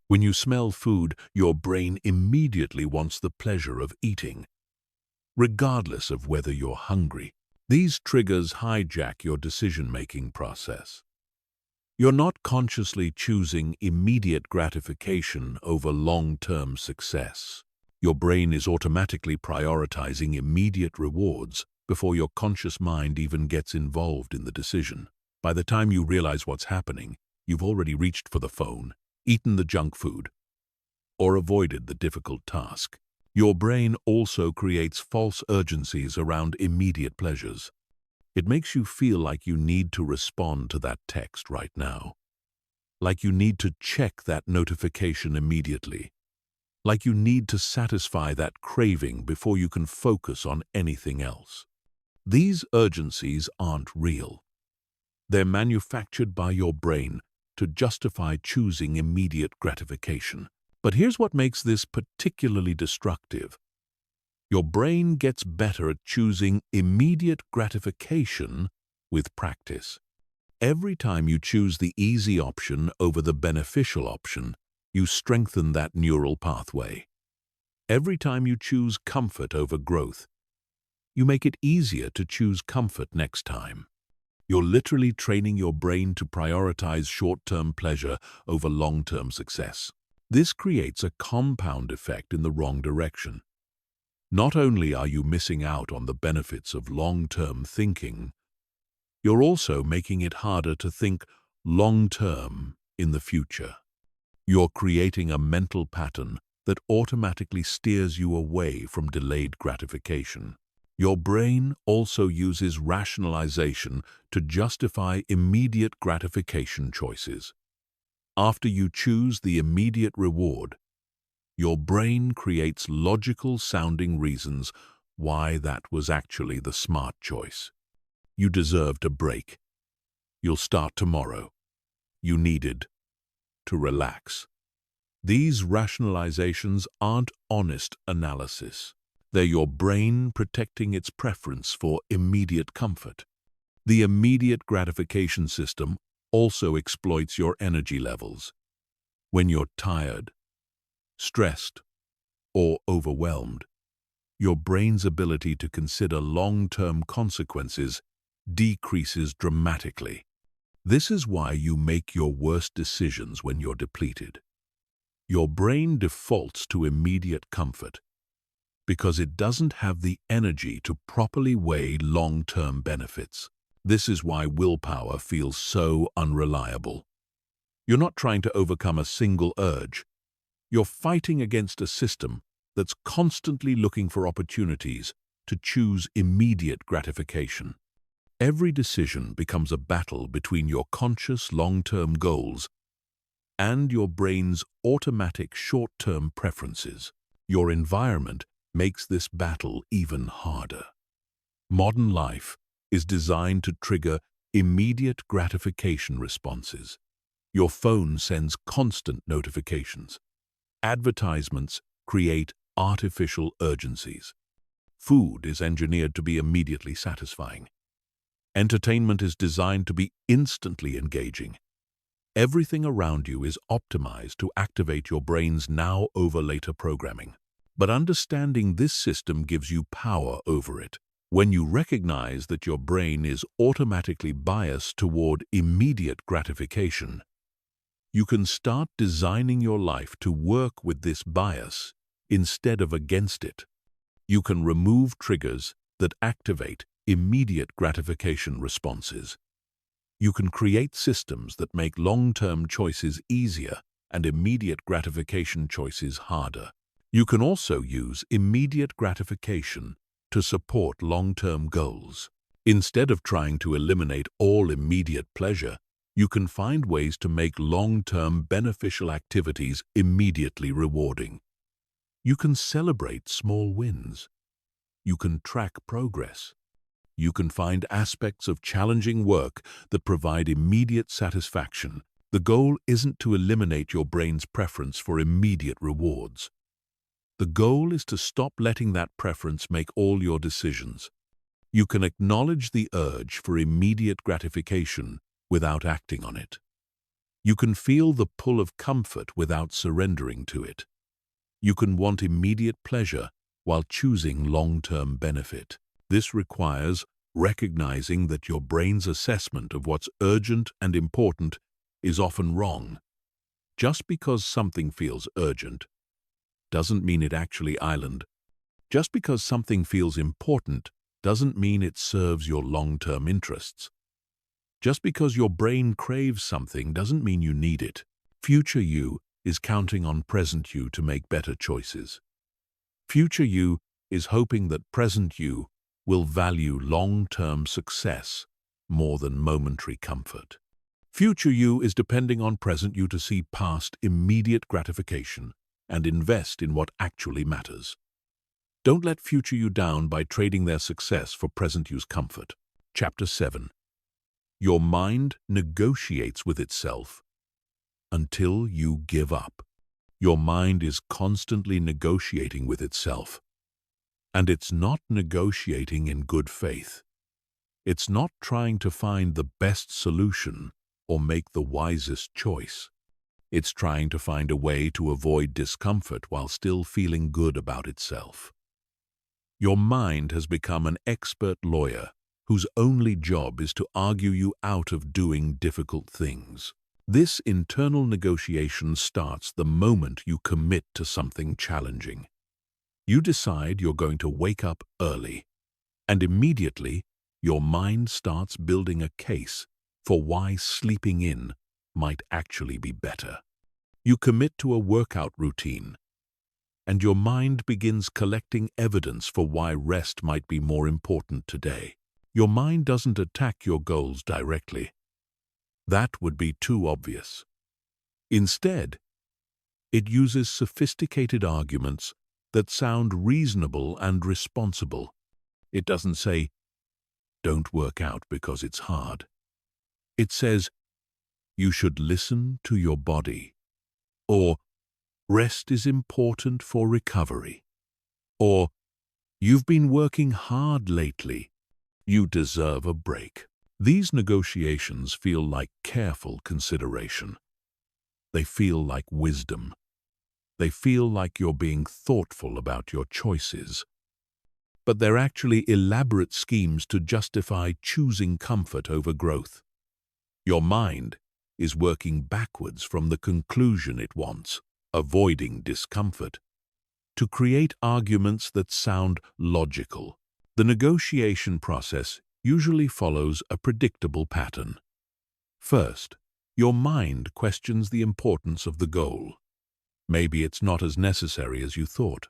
When you smell food, your brain immediately wants the pleasure of eating, regardless of whether you're hungry. These triggers hijack your decision-making process. You're not consciously choosing immediate gratification over long-term success. Your brain is automatically prioritizing immediate rewards before your conscious mind even gets involved in the decision. By the time you realize what's happening, you've already reached for the phone, eaten the junk food, or avoided the difficult task. Your brain also creates false urgencies around immediate pleasures. It makes you feel like you need to respond to that text right now, like you need to check that notification immediately, like you need to satisfy that craving before you can focus on anything else. These urgencies aren't real. They're manufactured by your brain to justify choosing immediate gratification. But here's what makes this particularly destructive. Your brain gets better at choosing immediate gratification with practice. Every time you choose the easy option over the beneficial option, you strengthen that neural pathway. Every time you choose comfort over growth, you make it easier to choose comfort next time. You're literally training your brain to prioritize short-term pleasure over long-term success. This creates a compound effect in the wrong direction. Not only are you missing out on the benefits of long-term thinking, you're also making it harder to think long-term in the future. You're creating a mental pattern that automatically steers you away from delayed gratification. Your brain also uses rationalization to justify immediate gratification choices. After you choose the immediate reward, your brain creates logical-sounding reasons why that was actually the smart choice. You deserved a break. You'll start tomorrow. You needed to relax. These rationalizations aren't honest analysis. They're your brain protecting its preference for immediate comfort. The immediate gratification system also exploits your energy levels. When you're tired, stressed, or overwhelmed, your brain's ability to consider long-term consequences decreases dramatically. This is why you make your worst decisions when you're depleted. Your brain defaults to immediate comfort because it doesn't have the energy to properly weigh long-term benefits. This is why willpower feels so unreliable. You're not trying to overcome a single urge. You're fighting against a system that's constantly looking for opportunities to choose immediate gratification. Every decision becomes a battle between your conscious long-term goals and your brain's automatic short-term preferences. Your environment makes this battle even harder. Modern life is designed to trigger immediate gratification responses. Your phone sends constant notifications. Advertisements create artificial urgencies. Food is engineered to be immediately satisfying. Entertainment is designed to be instantly engaging. Everything around you is optimized to activate your brain's now-over-later programming. But understanding this system gives you power over it. When you recognize that your brain is automatically biased toward immediate gratification, you can start designing your life to work with this bias instead of against it. You can remove triggers that activate immediate gratification responses. You can create systems that make long-term choices easier and immediate gratification choices harder. You can also use immediate gratification to support long-term goals. Instead of trying to eliminate all immediate pleasure, you can find ways to make long-term beneficial activities immediately rewarding. You can celebrate small wins. You can track progress. You can find aspects of challenging work that provide immediate satisfaction. The goal isn't to eliminate your brain's preference for immediate rewards. The goal is to stop letting that preference make all your decisions. You can acknowledge the urge for immediate gratification without acting on it. You can feel the pull of comfort without surrendering to it. You can want immediate pleasure while choosing long-term benefit. This requires recognizing that your brain's assessment of what's urgent and important is often wrong. Just because something feels urgent doesn't mean it actually island. Just because something feels important doesn't mean it serves your long-term interests. Just because your brain craves something doesn't mean you need it. Future you is counting on present you to make better choices. Future you is hoping that present you will value long-term success more than momentary comfort. Future you is depending on present you to see past immediate gratification and invest in what actually matters. Don't let future you down by trading their success for present you's comfort. Chapter 7. Your mind negotiates with itself until you give up. Your mind is constantly negotiating with itself. And it's not negotiating in good faith. It's not trying to find the best solution or make the wisest choice. It's trying to find a way to avoid discomfort while still feeling good about itself. Your mind has become an expert lawyer whose only job is to argue you out of doing difficult things. This internal negotiation starts the moment you commit to something challenging. You decide you're going to wake up early, and immediately your mind starts building a case for why sleeping in might actually be better. You commit to a workout routine, and your mind begins collecting evidence for why rest might be more important today. Your mind doesn't attack your goals directly. That would be too obvious. Instead, it uses sophisticated arguments that sound reasonable and responsible. It doesn't say, "Don't work out because it's hard." It says, "You should listen to your body," or "Rest is important for recovery," or "You've been working hard lately. You deserve a break." These negotiations feel like careful consideration. They feel like wisdom. They feel like you're being thoughtful about your choices. But they're actually elaborate schemes to justify choosing comfort over growth. Your mind is working backwards from the conclusion it wants, avoiding discomfort, to create arguments that sound logical. The negotiation process usually follows a predictable pattern. First, your mind questions the importance of the goal. Maybe it's not as necessary as you thought.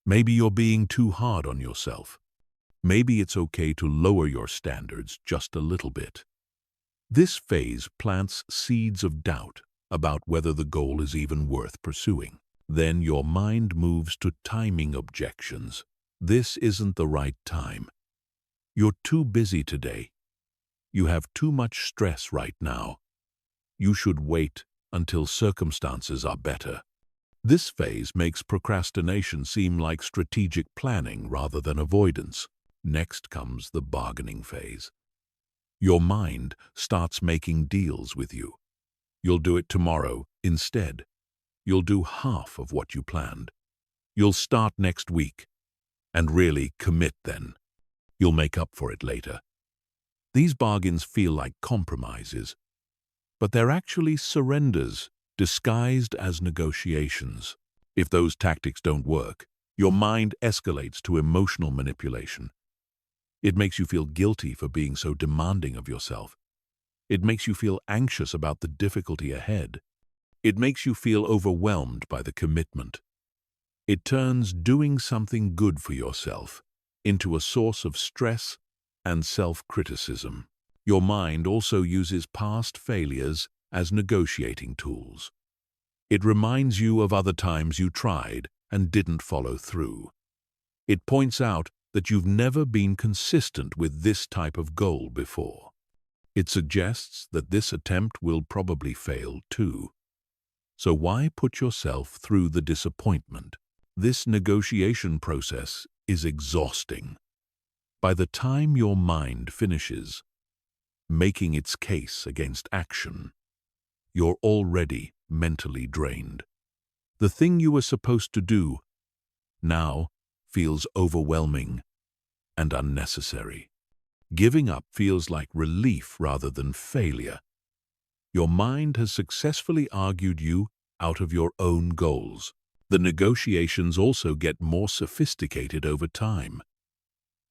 Maybe you're being too hard on yourself. Maybe it's okay to lower your standards just a little bit. This phase plants seeds of doubt about whether the goal is even worth pursuing. Then your mind moves to timing objections. This isn't the right time. You're too busy today. You have too much stress right now. You should wait until circumstances are better. This phase makes procrastination seem like strategic planning rather than avoidance. Next comes the bargaining phase. Your mind starts making deals with you. You'll do it tomorrow instead. You'll do half of what you planned. You'll start next week. And really commit then. You'll make up for it later. These bargains feel like compromises, but they're actually surrenders disguised as negotiations. If those tactics don't work, your mind escalates to emotional manipulation. It makes you feel guilty for being so demanding of yourself. It makes you feel anxious about the difficulty ahead. It makes you feel overwhelmed by the commitment. It turns doing something good for yourself into a source of stress and self-criticism. Your mind also uses past failures as negotiating tools. It reminds you of other times you tried and didn't follow through. It points out that you've never been consistent with this type of goal before. It suggests that this attempt will probably fail too. So why put yourself through the disappointment? This negotiation process is exhausting. By the time your mind finishes making its case against action, you're already mentally drained. The thing you were supposed to do now feels overwhelming and unnecessary. Giving up feels like relief rather than failure. Your mind has successfully argued you out of your own goals. The negotiations also get more sophisticated over time.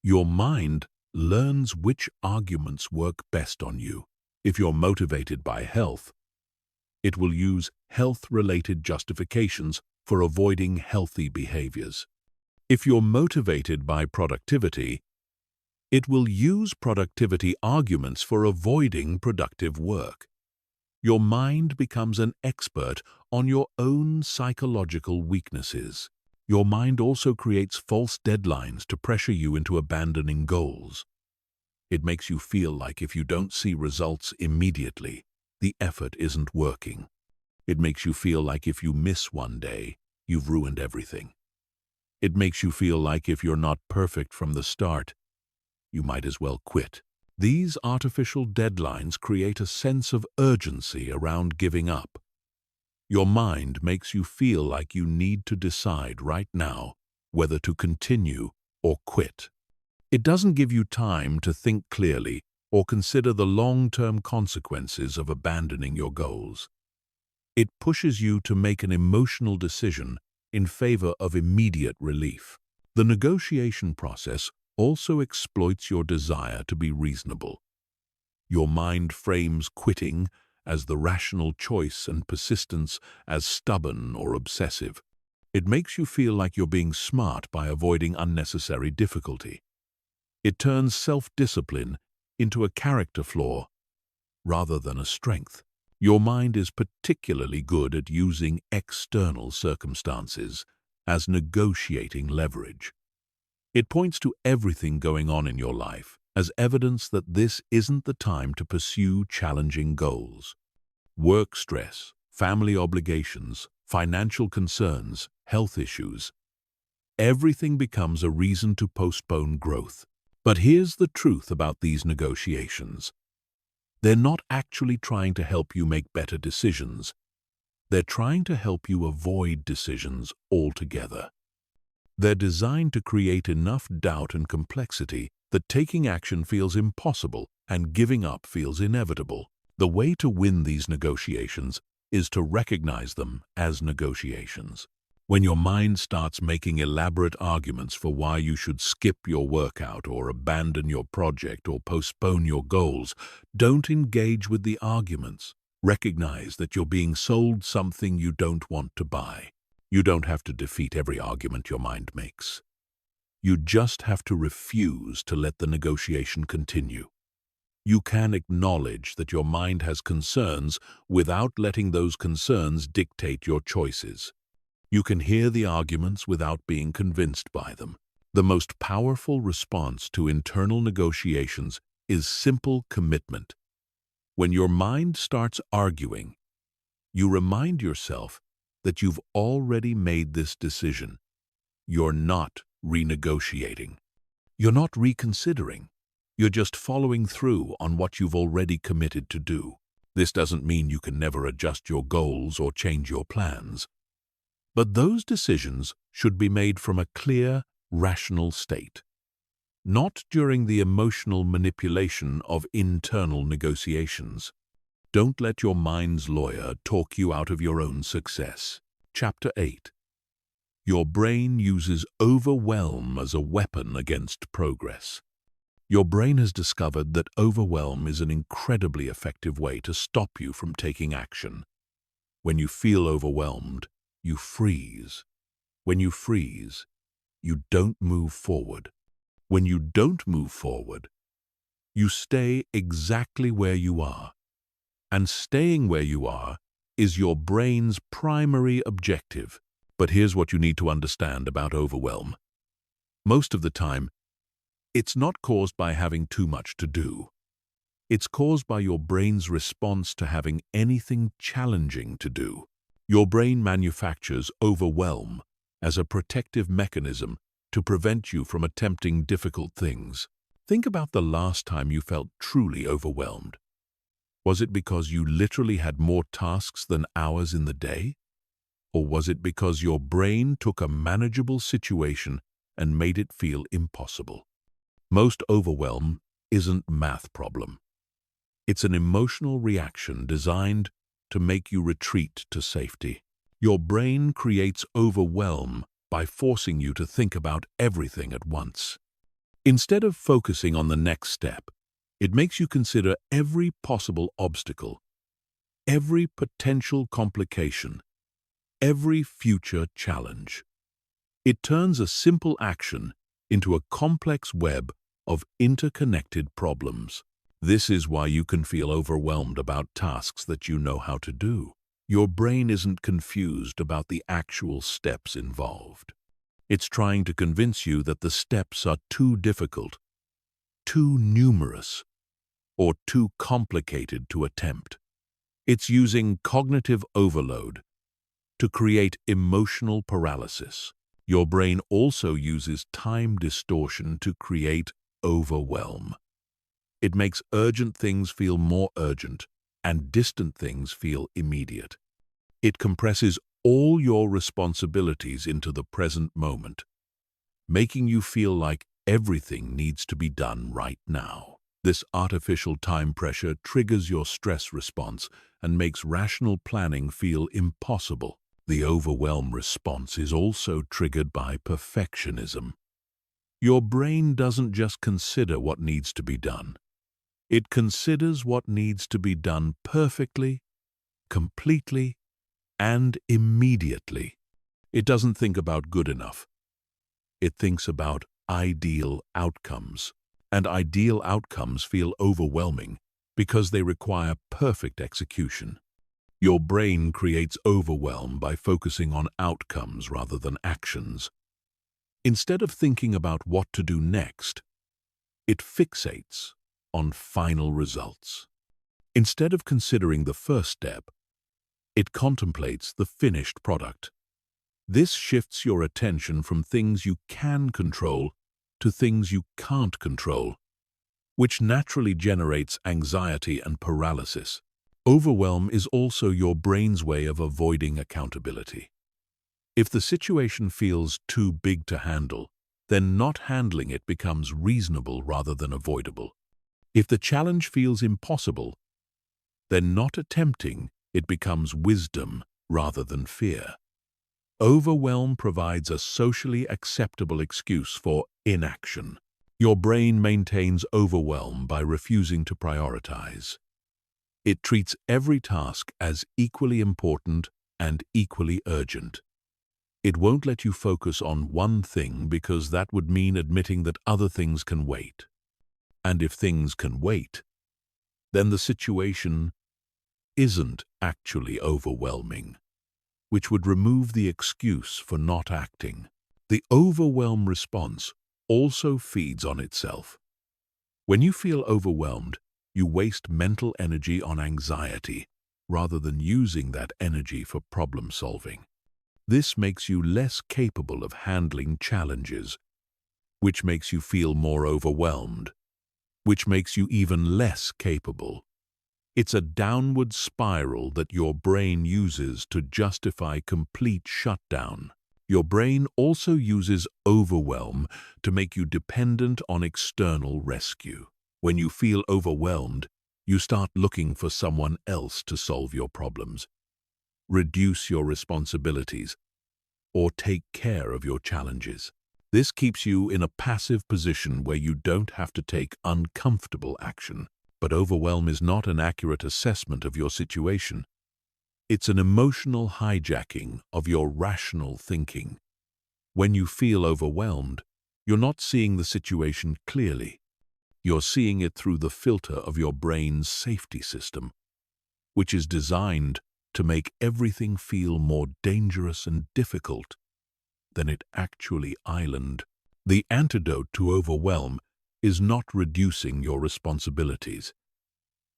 Your mind learns which arguments work best on you. If you're motivated by health, it will use health-related justifications for avoiding healthy behaviors. If you're motivated by productivity, it will use productivity arguments for avoiding productive work. Your mind becomes an expert on your own psychological weaknesses. Your mind also creates false deadlines to pressure you into abandoning goals. It makes you feel like if you don't see results immediately, the effort isn't working. It makes you feel like if you miss one day, you've ruined everything. It makes you feel like if you're not perfect from the start, you might as well quit. These artificial deadlines create a sense of urgency around giving up. Your mind makes you feel like you need to decide right now whether to continue or quit. It doesn't give you time to think clearly or consider the long-term consequences of abandoning your goals. It pushes you to make an emotional decision in favor of immediate relief. The negotiation process also exploits your desire to be reasonable. Your mind frames quitting as the rational choice and persistence as stubborn or obsessive. It makes you feel like you're being smart by avoiding unnecessary difficulty. It turns self-discipline into a character flaw rather than a strength. Your mind is particularly good at using external circumstances as negotiating leverage. It points to everything going on in your life as evidence that this isn't the time to pursue challenging goals. Work stress, family obligations, financial concerns, health issues. Everything becomes a reason to postpone growth. But here's the truth about these negotiations. They're not actually trying to help you make better decisions. They're trying to help you avoid decisions altogether. They're designed to create enough doubt and complexity that taking action feels impossible and giving up feels inevitable. The way to win these negotiations is to recognize them as negotiations. When your mind starts making elaborate arguments for why you should skip your workout or abandon your project or postpone your goals, don't engage with the arguments. Recognize that you're being sold something you don't want to buy. You don't have to defeat every argument your mind makes. You just have to refuse to let the negotiation continue. You can acknowledge that your mind has concerns without letting those concerns dictate your choices. You can hear the arguments without being convinced by them. The most powerful response to internal negotiations is simple commitment. When your mind starts arguing, you remind yourself that you've already made this decision. You're not renegotiating. You're not reconsidering. You're just following through on what you've already committed to do. This doesn't mean you can never adjust your goals or change your plans. But those decisions should be made from a clear, rational state, not during the emotional manipulation of internal negotiations. Don't let your mind's lawyer talk you out of your own success. Chapter 8. Your brain uses overwhelm as a weapon against progress. Your brain has discovered that overwhelm is an incredibly effective way to stop you from taking action. When you feel overwhelmed, you freeze. When you freeze, you don't move forward. When you don't move forward, you stay exactly where you are. And staying where you are is your brain's primary objective. But here's what you need to understand about overwhelm. Most of the time, it's not caused by having too much to do. It's caused by your brain's response to having anything challenging to do. Your brain manufactures overwhelm as a protective mechanism to prevent you from attempting difficult things. Think about the last time you felt truly overwhelmed. Was it because you literally had more tasks than hours in the day? Or was it because your brain took a manageable situation and made it feel impossible? Most overwhelm isn't a math problem. It's an emotional reaction designed to make you retreat to safety. Your brain creates overwhelm by forcing you to think about everything at once. Instead of focusing on the next step, it makes you consider every possible obstacle, every potential complication, every future challenge. It turns a simple action into a complex web of interconnected problems. This is why you can feel overwhelmed about tasks that you know how to do. Your brain isn't confused about the actual steps involved. It's trying to convince you that the steps are too difficult, too numerous, or too complicated to attempt. It's using cognitive overload to create emotional paralysis. Your brain also uses time distortion to create overwhelm. It makes urgent things feel more urgent and distant things feel immediate. It compresses all your responsibilities into the present moment, making you feel like everything needs to be done right now. This artificial time pressure triggers your stress response and makes rational planning feel impossible. The overwhelm response is also triggered by perfectionism. Your brain doesn't just consider what needs to be done. It considers what needs to be done perfectly, completely, and immediately. It doesn't think about good enough. It thinks about ideal outcomes. And ideal outcomes feel overwhelming because they require perfect execution. Your brain creates overwhelm by focusing on outcomes rather than actions. Instead of thinking about what to do next, it fixates on final results. Instead of considering the first step, it contemplates the finished product. This shifts your attention from things you can control to things you can't control, which naturally generates anxiety and paralysis. Overwhelm is also your brain's way of avoiding accountability. If the situation feels too big to handle, then not handling it becomes reasonable rather than avoidable. If the challenge feels impossible, then not attempting it becomes wisdom rather than fear. Overwhelm provides a socially acceptable excuse for inaction. Your brain maintains overwhelm by refusing to prioritize. It treats every task as equally important and equally urgent. It won't let you focus on one thing because that would mean admitting that other things can wait. And if things can wait, then the situation isn't actually overwhelming, which would remove the excuse for not acting. The overwhelm response also feeds on itself. When you feel overwhelmed, you waste mental energy on anxiety rather than using that energy for problem solving. This makes you less capable of handling challenges, which makes you feel more overwhelmed, which makes you even less capable. It's a downward spiral that your brain uses to justify complete shutdown. Your brain also uses overwhelm to make you dependent on external rescue. When you feel overwhelmed, you start looking for someone else to solve your problems, reduce your responsibilities, or take care of your challenges. This keeps you in a passive position where you don't have to take uncomfortable action. But overwhelm is not an accurate assessment of your situation. It's an emotional hijacking of your rational thinking. When you feel overwhelmed, you're not seeing the situation clearly. You're seeing it through the filter of your brain's safety system, which is designed to make everything feel more dangerous and difficult than it actually island. The antidote to overwhelm is not reducing your responsibilities.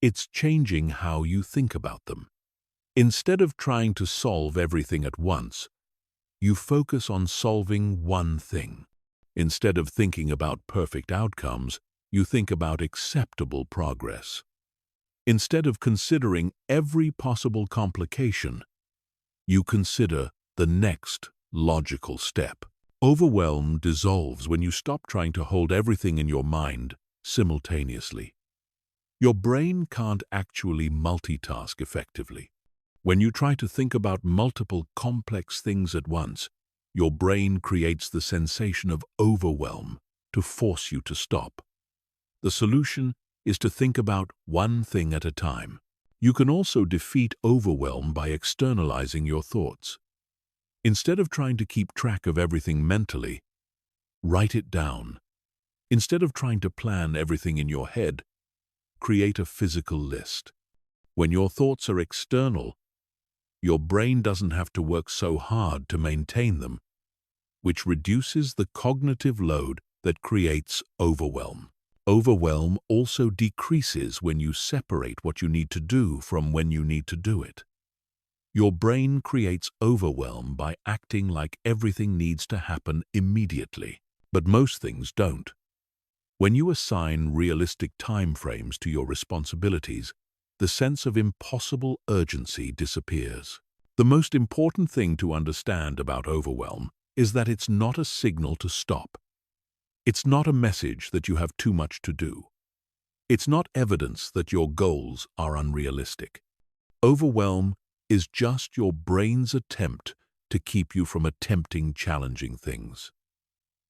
It's changing how you think about them. Instead of trying to solve everything at once, you focus on solving one thing. Instead of thinking about perfect outcomes, you think about acceptable progress. Instead of considering every possible complication, you consider the next logical step. Overwhelm dissolves when you stop trying to hold everything in your mind simultaneously. Your brain can't actually multitask effectively. When you try to think about multiple complex things at once, your brain creates the sensation of overwhelm to force you to stop. The solution is to think about one thing at a time. You can also defeat overwhelm by externalizing your thoughts. Instead of trying to keep track of everything mentally, write it down. Instead of trying to plan everything in your head, create a physical list. When your thoughts are external, your brain doesn't have to work so hard to maintain them, which reduces the cognitive load that creates overwhelm. Overwhelm also decreases when you separate what you need to do from when you need to do it. Your brain creates overwhelm by acting like everything needs to happen immediately, but most things don't. When you assign realistic time frames to your responsibilities, the sense of impossible urgency disappears. The most important thing to understand about overwhelm is that it's not a signal to stop. It's not a message that you have too much to do. It's not evidence that your goals are unrealistic. Overwhelm is just your brain's attempt to keep you from attempting challenging things.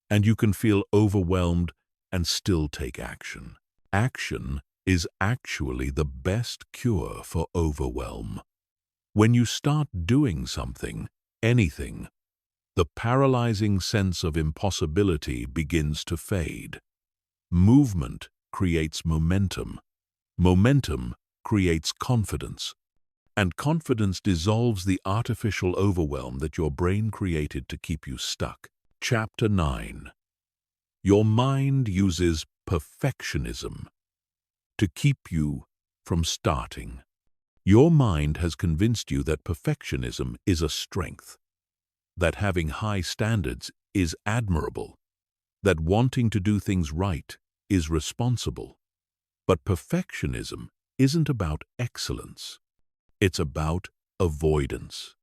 And you can feel overwhelmed and still take action. Action is actually the best cure for overwhelm. When you start doing something, anything, the paralyzing sense of impossibility begins to fade. Movement creates momentum. Momentum creates confidence. And confidence dissolves the artificial overwhelm that your brain created to keep you stuck. Chapter 9. Your mind uses perfectionism to keep you from starting. Your mind has convinced you that perfectionism is a strength, that having high standards is admirable, that wanting to do things right is responsible. But perfectionism isn't about excellence. It's about avoidance.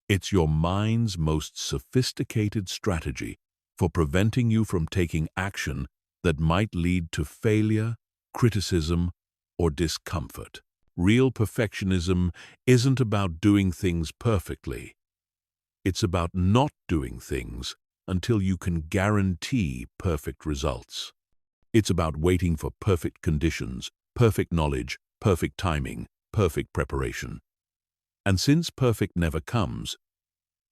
It's your mind's most sophisticated strategy for preventing you from taking action that might lead to failure, criticism, or discomfort. Real perfectionism isn't about doing things perfectly. It's about not doing things until you can guarantee perfect results. It's about waiting for perfect conditions, perfect knowledge, perfect timing, perfect preparation. And since perfect never comes,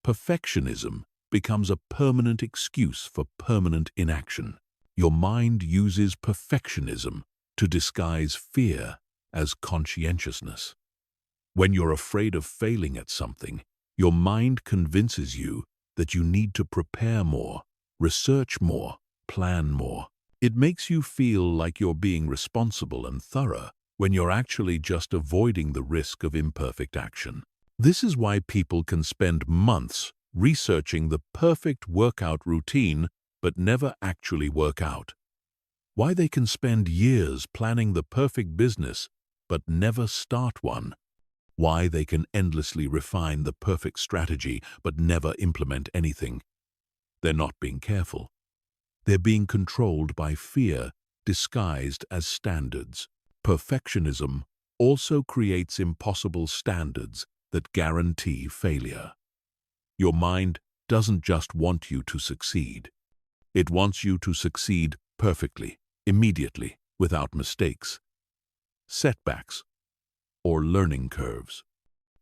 perfectionism becomes a permanent excuse for permanent inaction. Your mind uses perfectionism to disguise fear as conscientiousness. When you're afraid of failing at something, your mind convinces you that you need to prepare more, research more, plan more. It makes you feel like you're being responsible and thorough when you're actually just avoiding the risk of imperfect action. This is why people can spend months researching the perfect workout routine but never actually work out. Why they can spend years planning the perfect business but never start one. Why they can endlessly refine the perfect strategy but never implement anything. They're not being careful. They're being controlled by fear disguised as standards. Perfectionism also creates impossible standards that guarantee failure. Your mind doesn't just want you to succeed. It wants you to succeed perfectly, immediately, without mistakes, setbacks, or learning curves.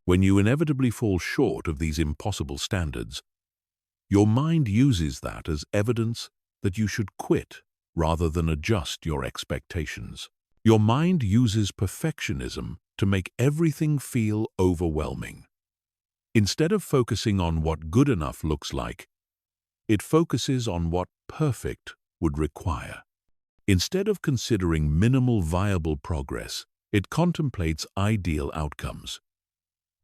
When you inevitably fall short of these impossible standards, your mind uses that as evidence that you should quit rather than adjust your expectations. Your mind uses perfectionism to make everything feel overwhelming. Instead of focusing on what good enough looks like, it focuses on what perfect would require. Instead of considering minimal viable progress, it contemplates ideal outcomes.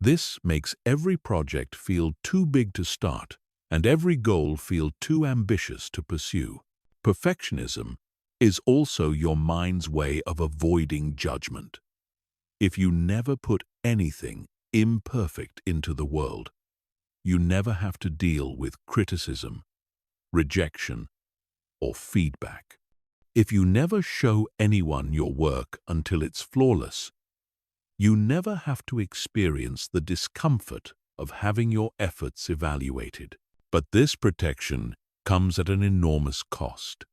This makes every project feel too big to start and every goal feel too ambitious to pursue. Perfectionism is also your mind's way of avoiding judgment. If you never put anything imperfect into the world, you never have to deal with criticism, rejection, or feedback. If you never show anyone your work until it's flawless, you never have to experience the discomfort of having your efforts evaluated. But this protection comes at an enormous cost.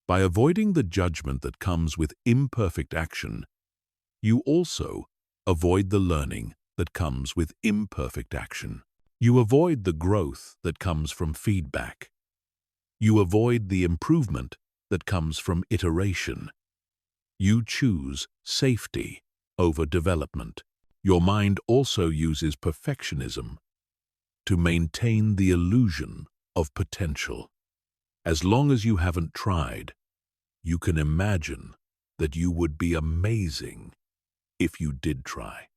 By avoiding the judgment that comes with imperfect action, you also avoid the learning that comes with imperfect action. You avoid the growth that comes from feedback. You avoid the improvement that comes from iteration. You choose safety over development. Your mind also uses perfectionism to maintain the illusion of potential. As long as you haven't tried, you can imagine that you would be amazing if you did try.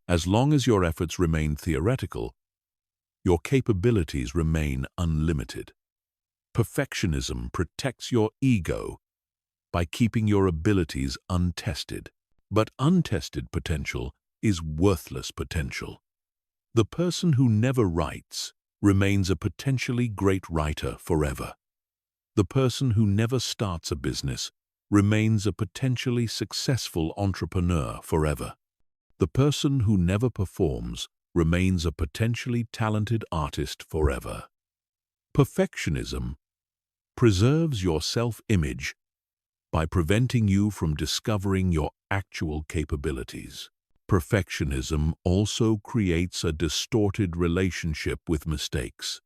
As long as your efforts remain theoretical, your capabilities remain unlimited. Perfectionism protects your ego by keeping your abilities untested. But untested potential is worthless potential. The person who never writes remains a potentially great writer forever. The person who never starts a business remains a potentially successful entrepreneur forever. The person who never performs remains a potentially talented artist forever. Perfectionism preserves your self-image by preventing you from discovering your actual capabilities. Perfectionism also creates a distorted relationship with mistakes.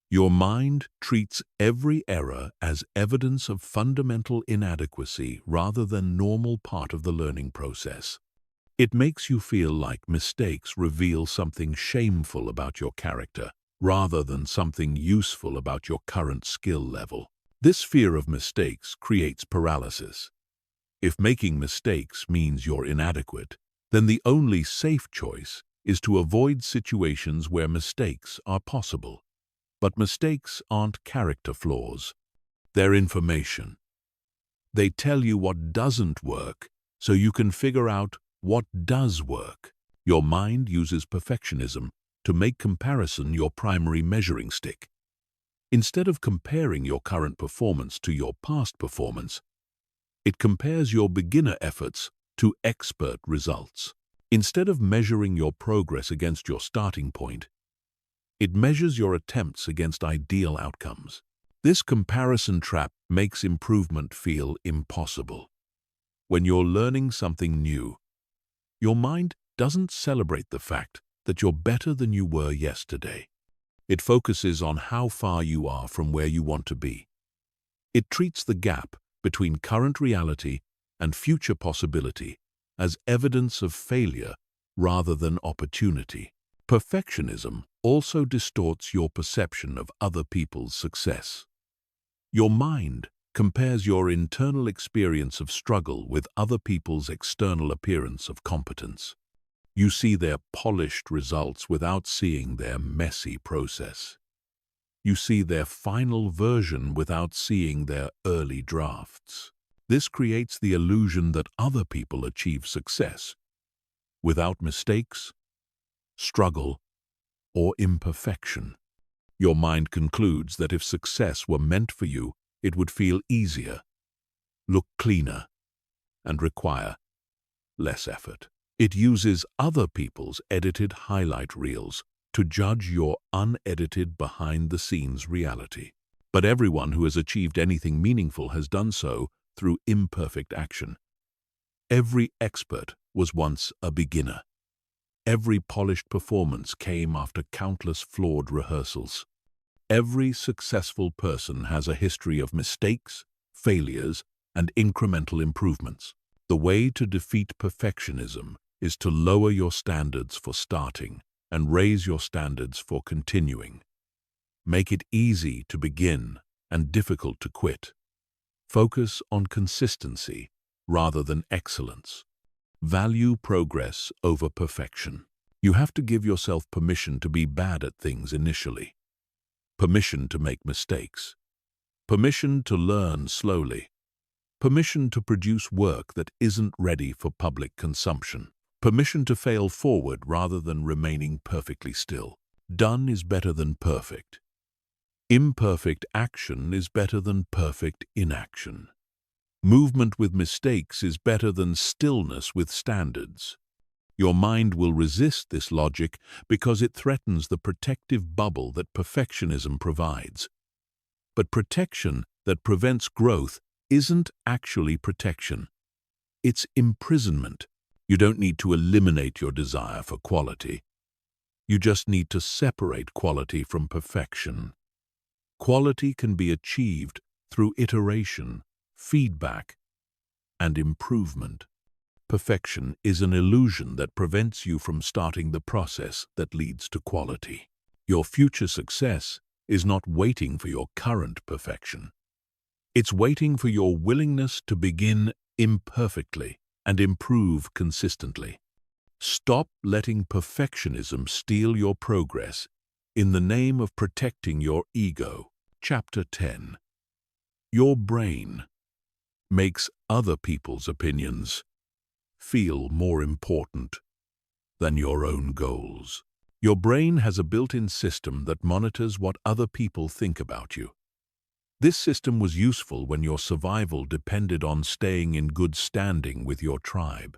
Your mind treats every error as evidence of fundamental inadequacy rather than normal part of the learning process. It makes you feel like mistakes reveal something shameful about your character rather than something useful about your current skill level. This fear of mistakes creates paralysis. If making mistakes means you're inadequate, then the only safe choice is to avoid situations where mistakes are possible. But mistakes aren't character flaws. They're information. They tell you what doesn't work so you can figure out what does work. Your mind uses perfectionism to make comparison your primary measuring stick. Instead of comparing your current performance to your past performance, it compares your beginner efforts to expert results. Instead of measuring your progress against your starting point, it measures your attempts against ideal outcomes. This comparison trap makes improvement feel impossible. When you're learning something new, your mind doesn't celebrate the fact that you're better than you were yesterday. It focuses on how far you are from where you want to be. It treats the gap between current reality and future possibility as evidence of failure rather than opportunity. Perfectionism also distorts your perception of other people's success. Your mind compares your internal experience of struggle with other people's external appearance of competence. You see their polished results without seeing their messy process. You see their final version without seeing their early drafts. This creates the illusion that other people achieve success without mistakes, struggle, or imperfection. Your mind concludes that if success were meant for you, it would feel easier, look cleaner, and require less effort. It uses other people's edited highlight reels to judge your unedited behind-the-scenes reality. But everyone who has achieved anything meaningful has done so through imperfect action. Every expert was once a beginner. Every polished performance came after countless flawed rehearsals. Every successful person has a history of mistakes, failures, and incremental improvements. The way to defeat perfectionism is to lower your standards for starting and raise your standards for continuing. Make it easy to begin and difficult to quit. Focus on consistency rather than excellence. Value progress over perfection. You have to give yourself permission to be bad at things initially. Permission to make mistakes. Permission to learn slowly. Permission to produce work that isn't ready for public consumption. Permission to fail forward rather than remaining perfectly still. Done is better than perfect. Imperfect action is better than perfect inaction. Movement with mistakes is better than stillness with standards. Your mind will resist this logic because it threatens the protective bubble that perfectionism provides. But protection that prevents growth isn't actually protection. It's imprisonment. You don't need to eliminate your desire for quality. You just need to separate quality from perfection. Quality can be achieved through iteration, feedback, and improvement. Perfection is an illusion that prevents you from starting the process that leads to quality. Your future success is not waiting for your current perfection. It's waiting for your willingness to begin imperfectly and improve consistently. Stop letting perfectionism steal your progress in the name of protecting your ego. Chapter 10. Your brain makes other people's opinions feel more important than your own goals. Your brain has a built-in system that monitors what other people think about you. This system was useful when your survival depended on staying in good standing with your tribe.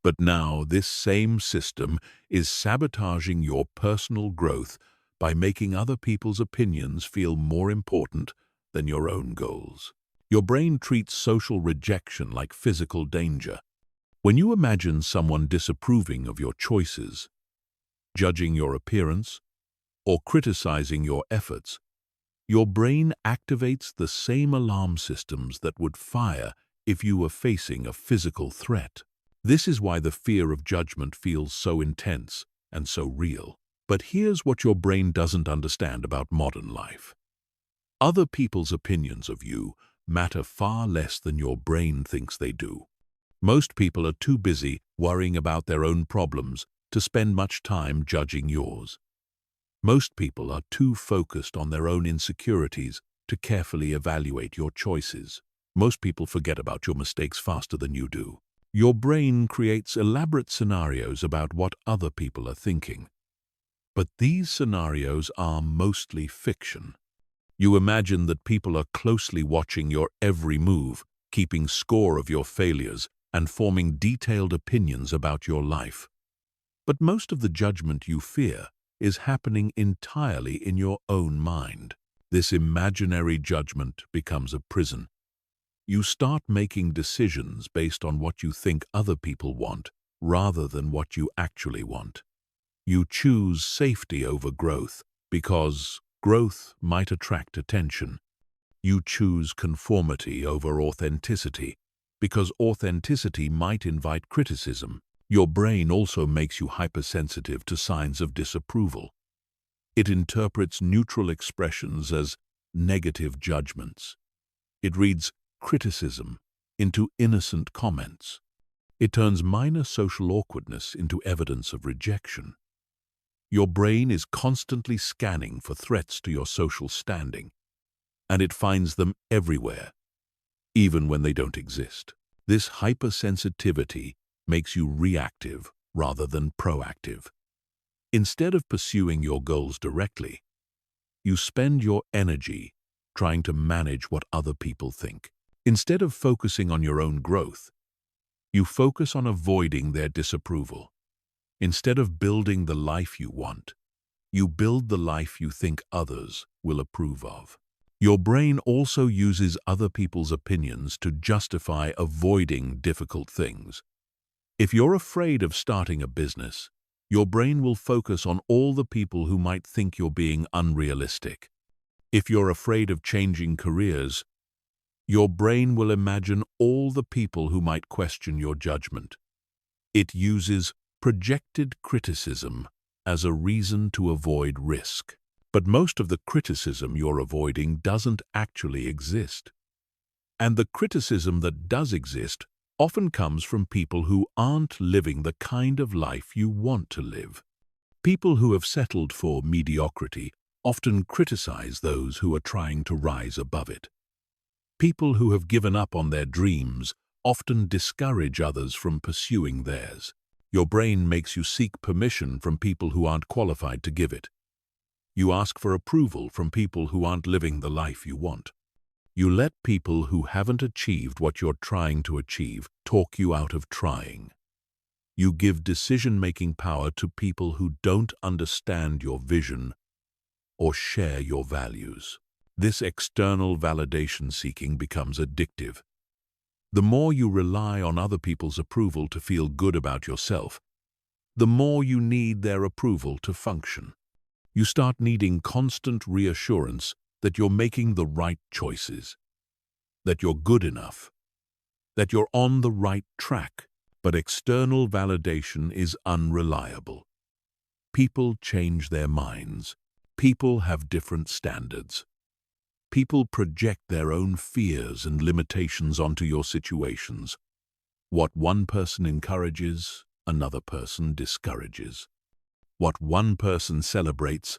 But now this same system is sabotaging your personal growth by making other people's opinions feel more important than your own goals. Your brain treats social rejection like physical danger. When you imagine someone disapproving of your choices, judging your appearance, or criticizing your efforts, your brain activates the same alarm systems that would fire if you were facing a physical threat. This is why the fear of judgment feels so intense and so real. But here's what your brain doesn't understand about modern life. Other people's opinions of you matter far less than your brain thinks they do. Most people are too busy worrying about their own problems to spend much time judging yours. Most people are too focused on their own insecurities to carefully evaluate your choices. Most people forget about your mistakes faster than you do. Your brain creates elaborate scenarios about what other people are thinking. But these scenarios are mostly fiction. You imagine that people are closely watching your every move, keeping score of your failures, and forming detailed opinions about your life. But most of the judgment you fear is happening entirely in your own mind. This imaginary judgment becomes a prison. You start making decisions based on what you think other people want, rather than what you actually want. You choose safety over growth because growth might attract attention. You choose conformity over authenticity because authenticity might invite criticism. Your brain also makes you hypersensitive to signs of disapproval. It interprets neutral expressions as negative judgments. It reads criticism into innocent comments. It turns minor social awkwardness into evidence of rejection. Your brain is constantly scanning for threats to your social standing, and it finds them everywhere, even when they don't exist. This hypersensitivity makes you reactive rather than proactive. Instead of pursuing your goals directly, you spend your energy trying to manage what other people think. Instead of focusing on your own growth, you focus on avoiding their disapproval. Instead of building the life you want, you build the life you think others will approve of. Your brain also uses other people's opinions to justify avoiding difficult things. If you're afraid of starting a business, your brain will focus on all the people who might think you're being unrealistic. If you're afraid of changing careers, your brain will imagine all the people who might question your judgment. It uses projected criticism as a reason to avoid risk. But most of the criticism you're avoiding doesn't actually exist. And the criticism that does exist often comes from people who aren't living the kind of life you want to live. People who have settled for mediocrity often criticize those who are trying to rise above it. People who have given up on their dreams often discourage others from pursuing theirs. Your brain makes you seek permission from people who aren't qualified to give it. You ask for approval from people who aren't living the life you want. You let people who haven't achieved what you're trying to achieve talk you out of trying. You give decision-making power to people who don't understand your vision or share your values. This external validation seeking becomes addictive. The more you rely on other people's approval to feel good about yourself, the more you need their approval to function. You start needing constant reassurance that you're making the right choices, that you're good enough, that you're on the right track. But external validation is unreliable. People change their minds. People have different standards. People project their own fears and limitations onto your situations. What one person encourages, another person discourages. What one person celebrates,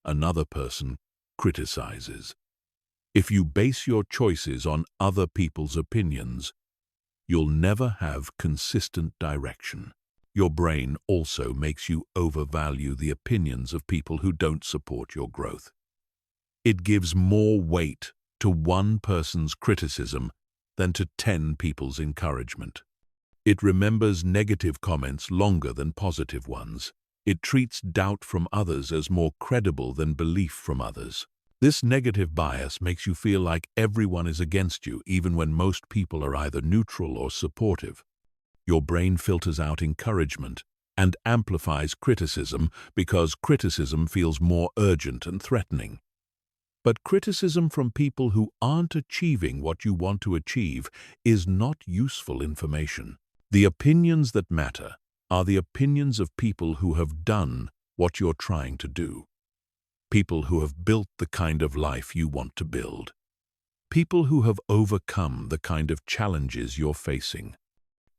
another person criticizes. If you base your choices on other people's opinions, you'll never have consistent direction. Your brain also makes you overvalue the opinions of people who don't support your growth. It gives more weight to one person's criticism than to 10 people's encouragement. It remembers negative comments longer than positive ones. It treats doubt from others as more credible than belief from others. This negative bias makes you feel like everyone is against you, even when most people are either neutral or supportive. Your brain filters out encouragement and amplifies criticism because criticism feels more urgent and threatening. But criticism from people who aren't achieving what you want to achieve is not useful information. The opinions that matter are the opinions of people who have done what you're trying to do. People who have built the kind of life you want to build. People who have overcome the kind of challenges you're facing.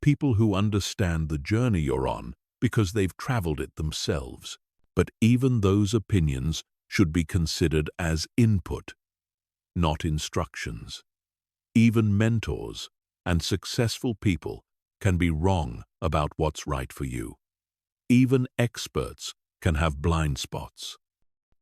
People who understand the journey you're on because they've traveled it themselves. But even those opinions should be considered as input, not instructions. Even mentors and successful people can be wrong about what's right for you. Even experts can have blind spots.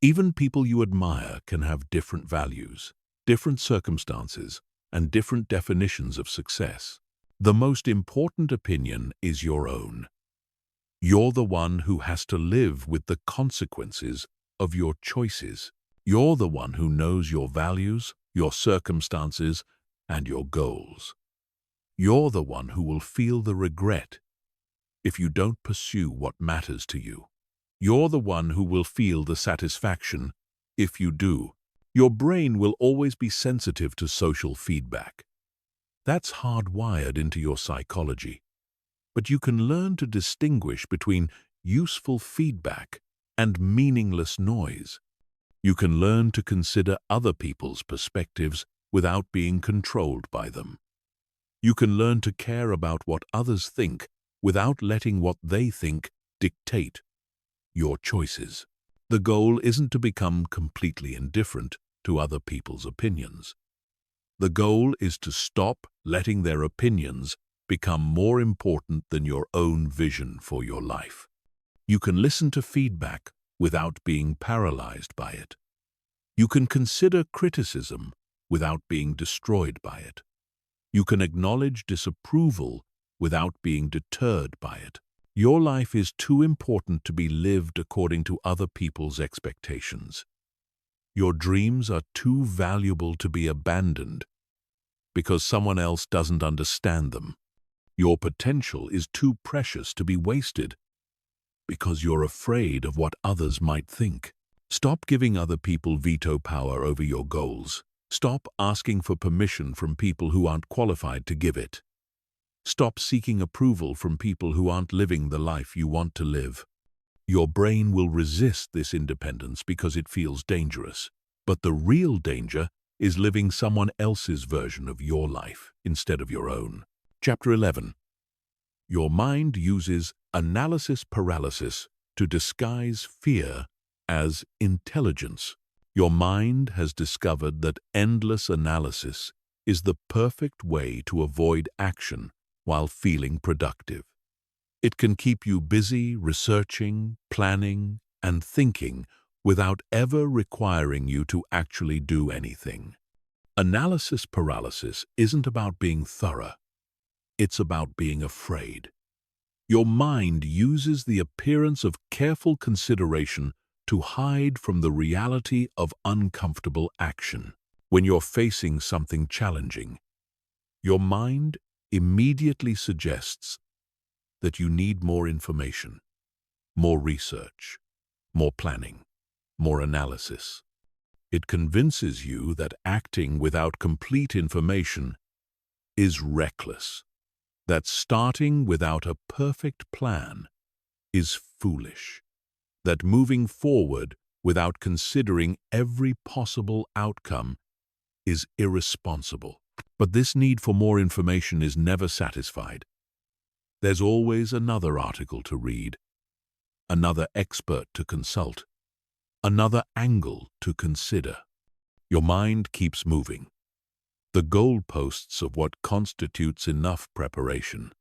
Even people you admire can have different values, different circumstances, and different definitions of success. The most important opinion is your own. You're the one who has to live with the consequences of your choices. You're the one who knows your values, your circumstances, and your goals. You're the one who will feel the regret if you don't pursue what matters to you. You're the one who will feel the satisfaction if you do. Your brain will always be sensitive to social feedback. That's hardwired into your psychology. But you can learn to distinguish between useful feedback and meaningless noise. You can learn to consider other people's perspectives without being controlled by them. You can learn to care about what others think without letting what they think dictate your choices. The goal isn't to become completely indifferent to other people's opinions. The goal is to stop letting their opinions become more important than your own vision for your life. You can listen to feedback without being paralyzed by it. You can consider criticism without being destroyed by it. You can acknowledge disapproval without being deterred by it. Your life is too important to be lived according to other people's expectations. Your dreams are too valuable to be abandoned because someone else doesn't understand them. Your potential is too precious to be wasted because you're afraid of what others might think. Stop giving other people veto power over your goals. Stop asking for permission from people who aren't qualified to give it. Stop seeking approval from people who aren't living the life you want to live. Your brain will resist this independence because it feels dangerous. But the real danger is living someone else's version of your life instead of your own. Chapter 11. Your mind uses analysis paralysis to disguise fear as intelligence. Your mind has discovered that endless analysis is the perfect way to avoid action while feeling productive. It can keep you busy researching, planning, and thinking without ever requiring you to actually do anything. Analysis paralysis isn't about being thorough. It's about being afraid. Your mind uses the appearance of careful consideration to hide from the reality of uncomfortable action. When you're facing something challenging, your mind immediately suggests that you need more information, more research, more planning, more analysis. It convinces you that acting without complete information is reckless, that starting without a perfect plan is foolish, that moving forward without considering every possible outcome is irresponsible. But this need for more information is never satisfied. There's always another article to read, another expert to consult, another angle to consider. Your mind keeps moving. The goalposts of what constitutes enough preparation,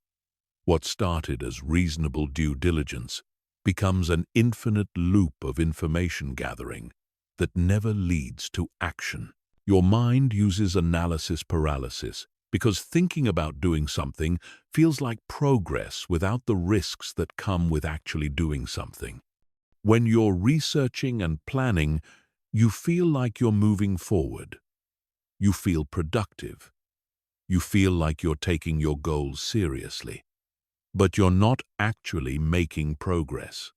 what started as reasonable due diligence, becomes an infinite loop of information gathering that never leads to action. Your mind uses analysis paralysis because thinking about doing something feels like progress without the risks that come with actually doing something. When you're researching and planning, you feel like you're moving forward. You feel productive. You feel like you're taking your goals seriously. But you're not actually making progress.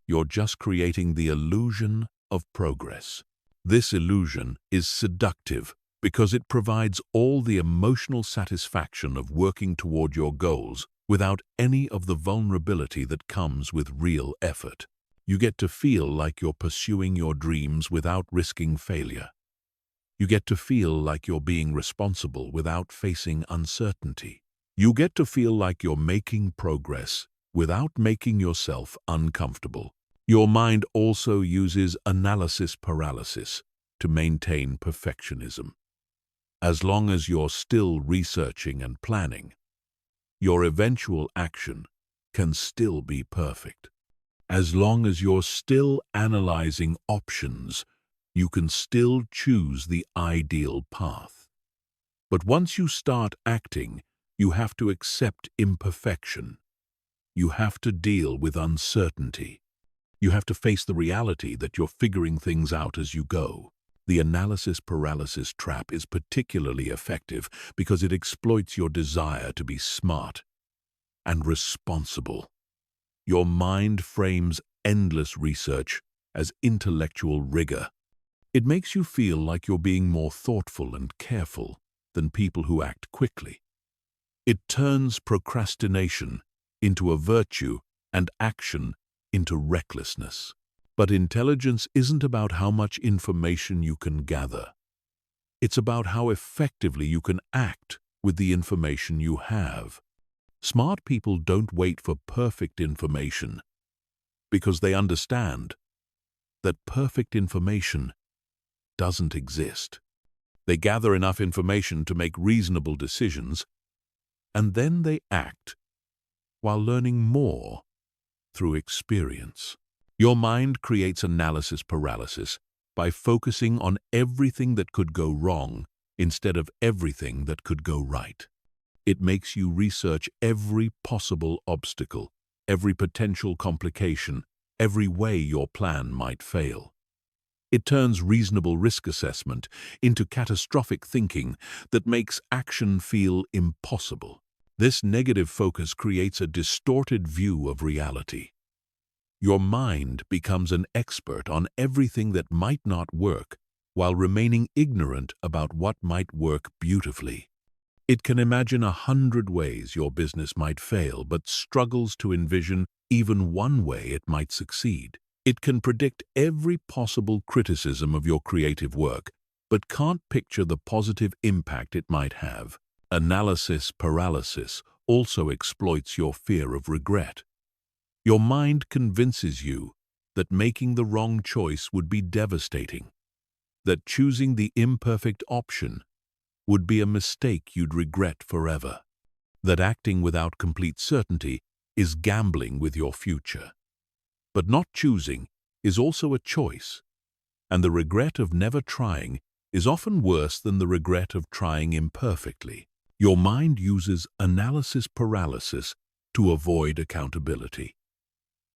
You're just creating the illusion of progress. This illusion is seductive because it provides all the emotional satisfaction of working toward your goals without any of the vulnerability that comes with real effort. You get to feel like you're pursuing your dreams without risking failure. You get to feel like you're being responsible without facing uncertainty. You get to feel like you're making progress without making yourself uncomfortable. Your mind also uses analysis paralysis to maintain perfectionism. As long as you're still researching and planning, your eventual action can still be perfect. As long as you're still analyzing options, you can still choose the ideal path. But once you start acting, you have to accept imperfection. You have to deal with uncertainty. You have to face the reality that you're figuring things out as you go. The analysis paralysis trap is particularly effective because it exploits your desire to be smart and responsible. Your mind frames endless research as intellectual rigor. It makes you feel like you're being more thoughtful and careful than people who act quickly. It turns procrastination into a virtue and action into recklessness. But intelligence isn't about how much information you can gather. It's about how effectively you can act with the information you have. Smart people don't wait for perfect information because they understand that perfect information doesn't exist. They gather enough information to make reasonable decisions, and then they act while learning more through experience. Your mind creates analysis paralysis by focusing on everything that could go wrong instead of everything that could go right. It makes you research every possible obstacle, every potential complication, every way your plan might fail. It turns reasonable risk assessment into catastrophic thinking that makes action feel impossible. This negative focus creates a distorted view of reality. Your mind becomes an expert on everything that might not work while remaining ignorant about what might work beautifully. It can imagine 100 ways your business might fail, but struggles to envision even one way it might succeed. It can predict every possible criticism of your creative work, but can't picture the positive impact it might have. Analysis paralysis also exploits your fear of regret. Your mind convinces you that making the wrong choice would be devastating, that choosing the imperfect option would be a mistake you'd regret forever, that acting without complete certainty is gambling with your future. But not choosing is also a choice, and the regret of never trying is often worse than the regret of trying imperfectly. Your mind uses analysis paralysis to avoid accountability.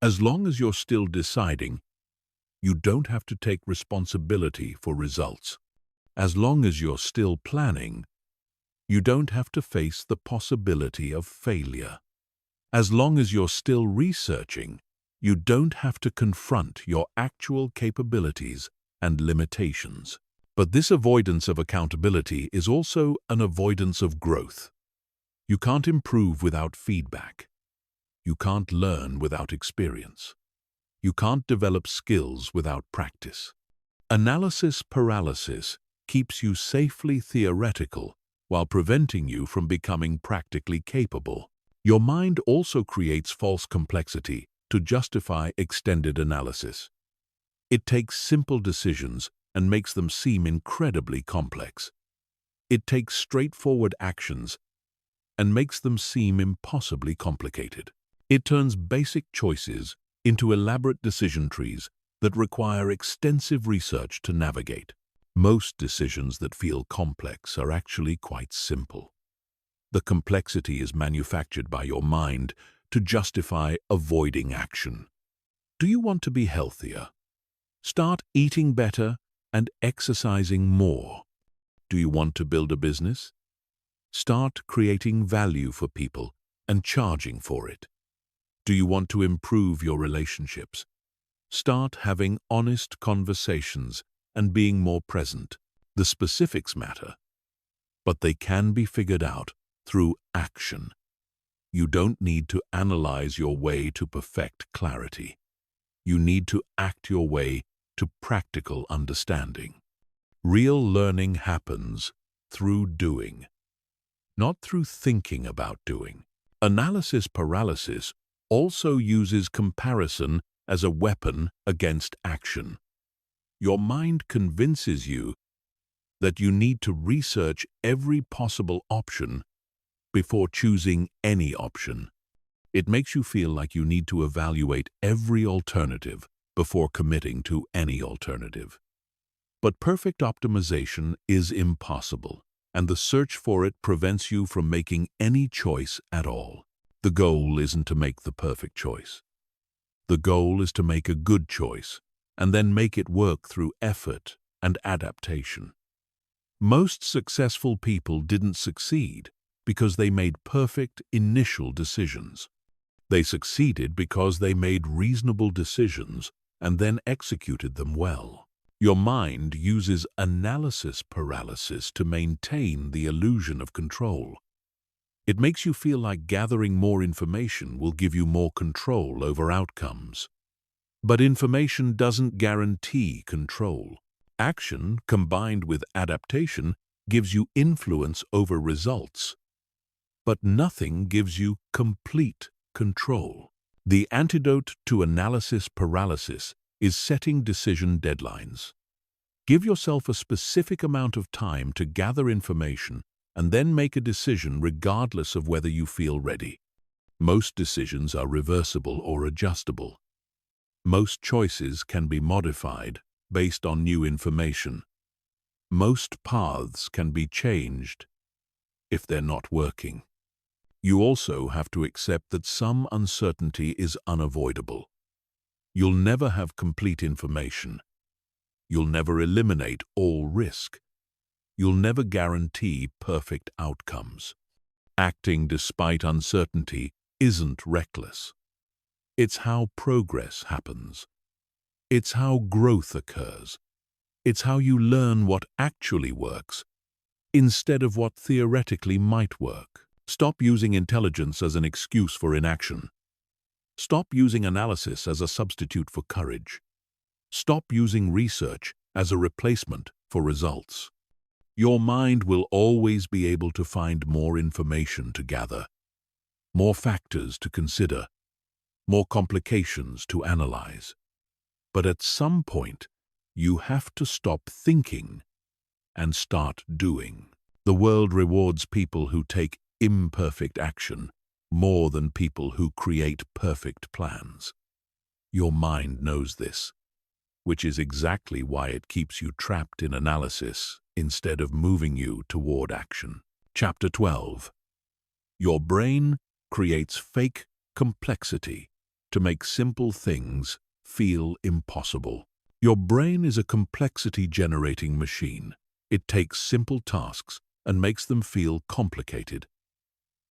As long as you're still deciding, you don't have to take responsibility for results. As long as you're still planning, you don't have to face the possibility of failure. As long as you're still researching, you don't have to confront your actual capabilities and limitations. But this avoidance of accountability is also an avoidance of growth. You can't improve without feedback. You can't learn without experience. You can't develop skills without practice. Analysis paralysis keeps you safely theoretical while preventing you from becoming practically capable. Your mind also creates false complexity to justify extended analysis. It takes simple decisions and makes them seem incredibly complex. It takes straightforward actions and makes them seem impossibly complicated. It turns basic choices into elaborate decision trees that require extensive research to navigate. Most decisions that feel complex are actually quite simple. The complexity is manufactured by your mind to justify avoiding action. Do you want to be healthier? Start eating better and exercising more. Do you want to build a business? Start creating value for people and charging for it. Do you want to improve your relationships? Start having honest conversations and being more present. The specifics matter, but they can be figured out through action. You don't need to analyze your way to perfect clarity. You need to act your way to practical understanding. Real learning happens through doing, not through thinking about doing. Analysis paralysis also uses comparison as a weapon against action. Your mind convinces you that you need to research every possible option before choosing any option. It makes you feel like you need to evaluate every alternative before committing to any alternative. But perfect optimization is impossible, and the search for it prevents you from making any choice at all. The goal isn't to make the perfect choice. The goal is to make a good choice, and then make it work through effort and adaptation. Most successful people didn't succeed because they made perfect initial decisions. They succeeded because they made reasonable decisions and then executed them well. Your mind uses analysis paralysis to maintain the illusion of control. It makes you feel like gathering more information will give you more control over outcomes. But information doesn't guarantee control. Action, combined with adaptation, gives you influence over results. But nothing gives you complete control. The antidote to analysis paralysis is setting decision deadlines. Give yourself a specific amount of time to gather information and then make a decision regardless of whether you feel ready. Most decisions are reversible or adjustable. Most choices can be modified based on new information. Most paths can be changed if they're not working. You also have to accept that some uncertainty is unavoidable. You'll never have complete information. You'll never eliminate all risk. You'll never guarantee perfect outcomes. Acting despite uncertainty isn't reckless. It's how progress happens. It's how growth occurs. It's how you learn what actually works instead of what theoretically might work. Stop using intelligence as an excuse for inaction. Stop using analysis as a substitute for courage. Stop using research as a replacement for results. Your mind will always be able to find more information to gather, more factors to consider, more complications to analyze. But at some point, you have to stop thinking and start doing. The world rewards people who take imperfect action more than people who create perfect plans. Your mind knows this, which is exactly why it keeps you trapped in analysis instead of moving you toward action. Chapter 12. Your brain creates fake complexity to make simple things feel impossible. Your brain is a complexity-generating machine. It takes simple tasks and makes them feel complicated.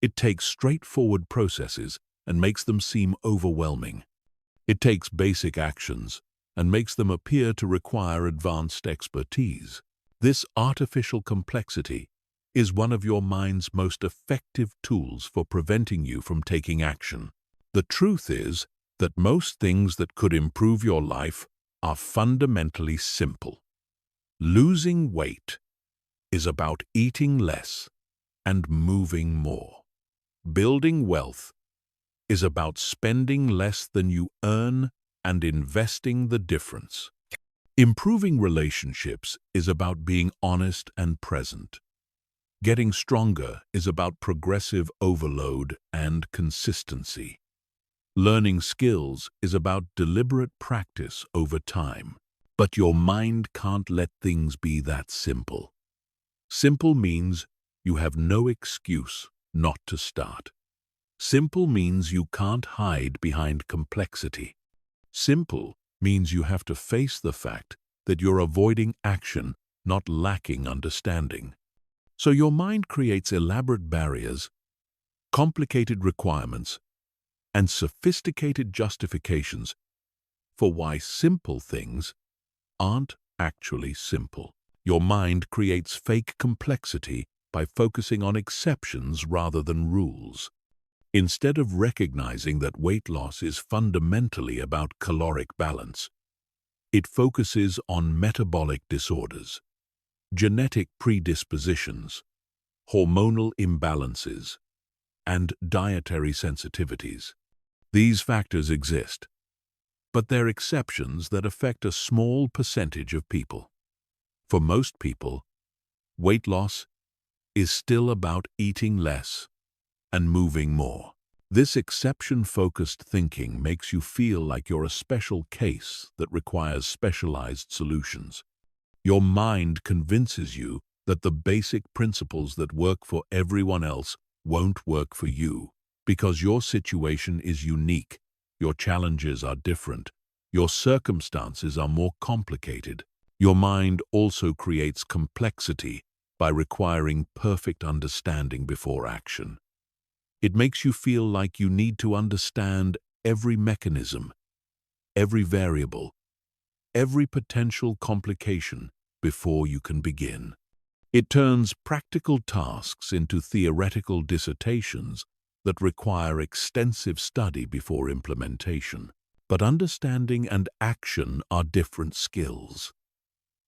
It takes straightforward processes and makes them seem overwhelming. It takes basic actions and makes them appear to require advanced expertise. This artificial complexity is one of your mind's most effective tools for preventing you from taking action. The truth is that most things that could improve your life are fundamentally simple. Losing weight is about eating less and moving more. Building wealth is about spending less than you earn and investing the difference. Improving relationships is about being honest and present. Getting stronger is about progressive overload and consistency. Learning skills is about deliberate practice over time. But your mind can't let things be that simple. Simple means you have no excuse not to start. Simple means you can't hide behind complexity. Simple means you have to face the fact that you're avoiding action, not lacking understanding. So your mind creates elaborate barriers, complicated requirements, and sophisticated justifications for why simple things aren't actually simple. Your mind creates fake complexity by focusing on exceptions rather than rules. Instead of recognizing that weight loss is fundamentally about caloric balance, it focuses on metabolic disorders, genetic predispositions, hormonal imbalances, and dietary sensitivities. These factors exist, but they're exceptions that affect a small percentage of people. For most people, weight loss is still about eating less and moving more. This exception-focused thinking makes you feel like you're a special case that requires specialized solutions. Your mind convinces you that the basic principles that work for everyone else won't work for you because your situation is unique, your challenges are different, your circumstances are more complicated. Your mind also creates complexity by requiring perfect understanding before action. It makes you feel like you need to understand every mechanism, every variable, every potential complication before you can begin. It turns practical tasks into theoretical dissertations that require extensive study before implementation. But understanding and action are different skills.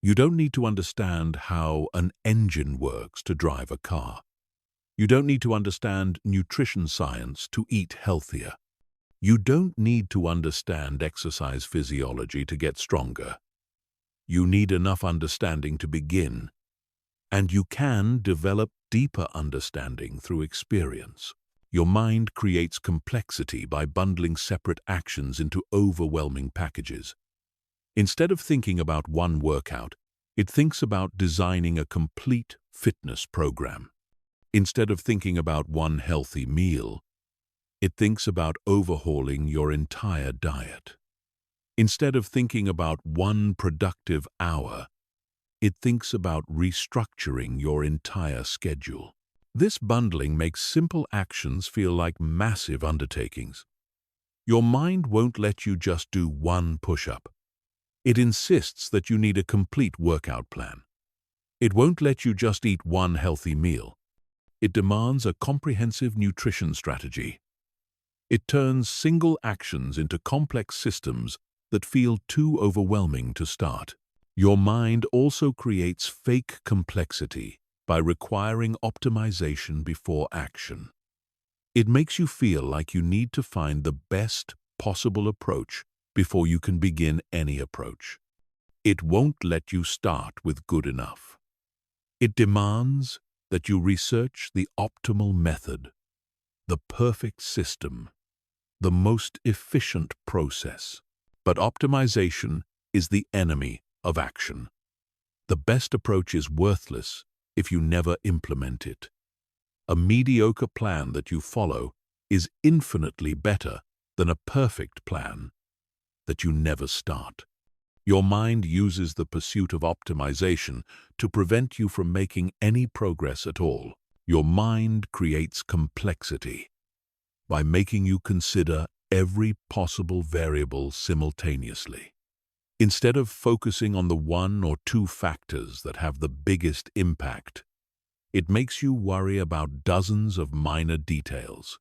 You don't need to understand how an engine works to drive a car. You don't need to understand nutrition science to eat healthier. You don't need to understand exercise physiology to get stronger. You need enough understanding to begin, and you can develop deeper understanding through experience. Your mind creates complexity by bundling separate actions into overwhelming packages. Instead of thinking about one workout, it thinks about designing a complete fitness program. Instead of thinking about one healthy meal, it thinks about overhauling your entire diet. Instead of thinking about one productive hour, it thinks about restructuring your entire schedule. This bundling makes simple actions feel like massive undertakings. Your mind won't let you just do one push-up. It insists that you need a complete workout plan. It won't let you just eat one healthy meal. It demands a comprehensive nutrition strategy. It turns single actions into complex systems that feel too overwhelming to start. Your mind also creates fake complexity by requiring optimization before action. It makes you feel like you need to find the best possible approach before you can begin any approach. It won't let you start with good enough. It demands that you research the optimal method, the perfect system, the most efficient process. But optimization is the enemy of action. The best approach is worthless if you never implement it. A mediocre plan that you follow is infinitely better than a perfect plan that you never start. Your mind uses the pursuit of optimization to prevent you from making any progress at all. Your mind creates complexity by making you consider every possible variable simultaneously. Instead of focusing on the one or two factors that have the biggest impact, it makes you worry about dozens of minor details.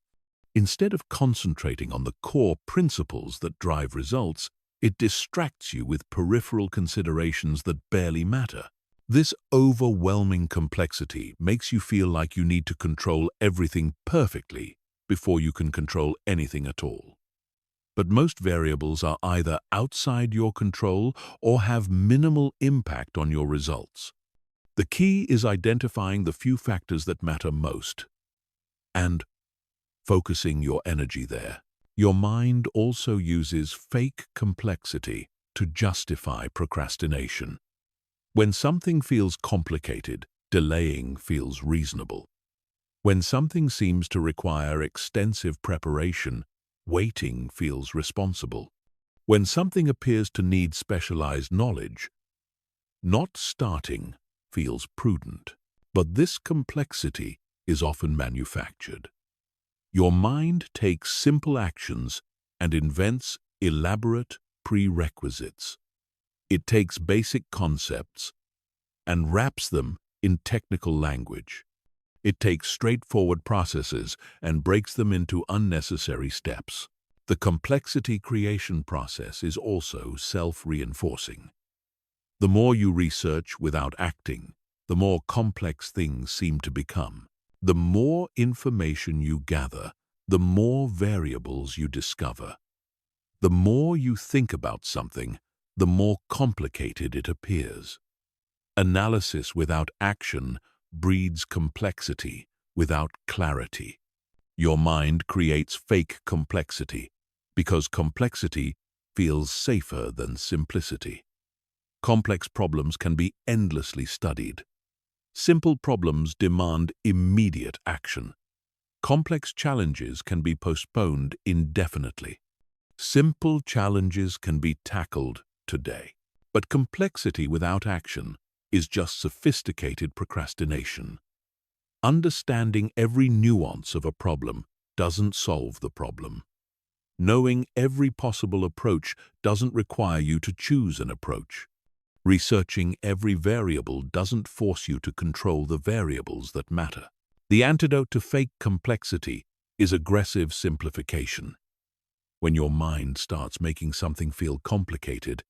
Instead of concentrating on the core principles that drive results, it distracts you with peripheral considerations that barely matter. This overwhelming complexity makes you feel like you need to control everything perfectly before you can control anything at all. But most variables are either outside your control or have minimal impact on your results. The key is identifying the few factors that matter most and focusing your energy there. Your mind also uses fake complexity to justify procrastination. When something feels complicated, delaying feels reasonable. When something seems to require extensive preparation, waiting feels responsible. When something appears to need specialized knowledge, not starting feels prudent. But this complexity is often manufactured. Your mind takes simple actions and invents elaborate prerequisites. It takes basic concepts and wraps them in technical language. It takes straightforward processes and breaks them into unnecessary steps. The complexity creation process is also self-reinforcing. The more you research without acting, the more complex things seem to become. The more information you gather, the more variables you discover. The more you think about something, the more complicated it appears. Analysis without action breeds complexity without clarity. Your mind creates fake complexity because complexity feels safer than simplicity. Complex problems can be endlessly studied. Simple problems demand immediate action. Complex challenges can be postponed indefinitely. Simple challenges can be tackled today. But complexity without action is just sophisticated procrastination. Understanding every nuance of a problem doesn't solve the problem. Knowing every possible approach doesn't require you to choose an approach. Researching every variable doesn't force you to control the variables that matter. The antidote to fake complexity is aggressive simplification. When your mind starts making something feel complicated,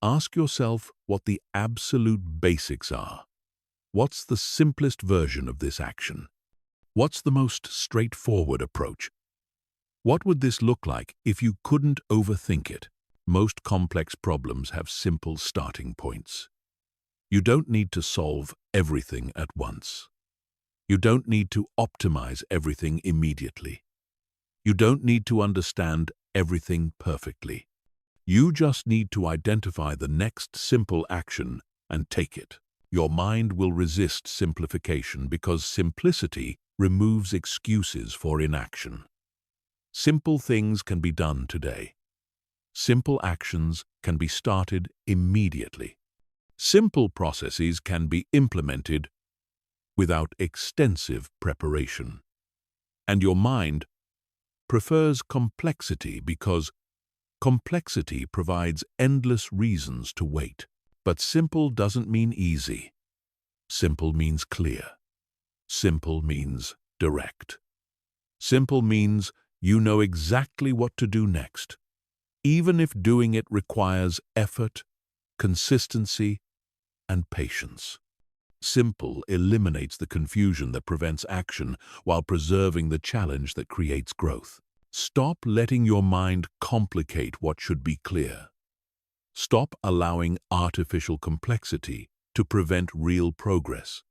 ask yourself what the absolute basics are. What's the simplest version of this action? What's the most straightforward approach? What would this look like if you couldn't overthink it? Most complex problems have simple starting points. You don't need to solve everything at once. You don't need to optimize everything immediately. You don't need to understand everything perfectly. You just need to identify the next simple action and take it. Your mind will resist simplification because simplicity removes excuses for inaction. Simple things can be done today. Simple actions can be started immediately. Simple processes can be implemented without extensive preparation. And your mind prefers complexity because complexity provides endless reasons to wait. But simple doesn't mean easy. Simple means clear. Simple means direct. Simple means you know exactly what to do next, even if doing it requires effort, consistency, and patience. Simple eliminates the confusion that prevents action while preserving the challenge that creates growth. Stop letting your mind complicate what should be clear. Stop allowing artificial complexity to prevent real progress.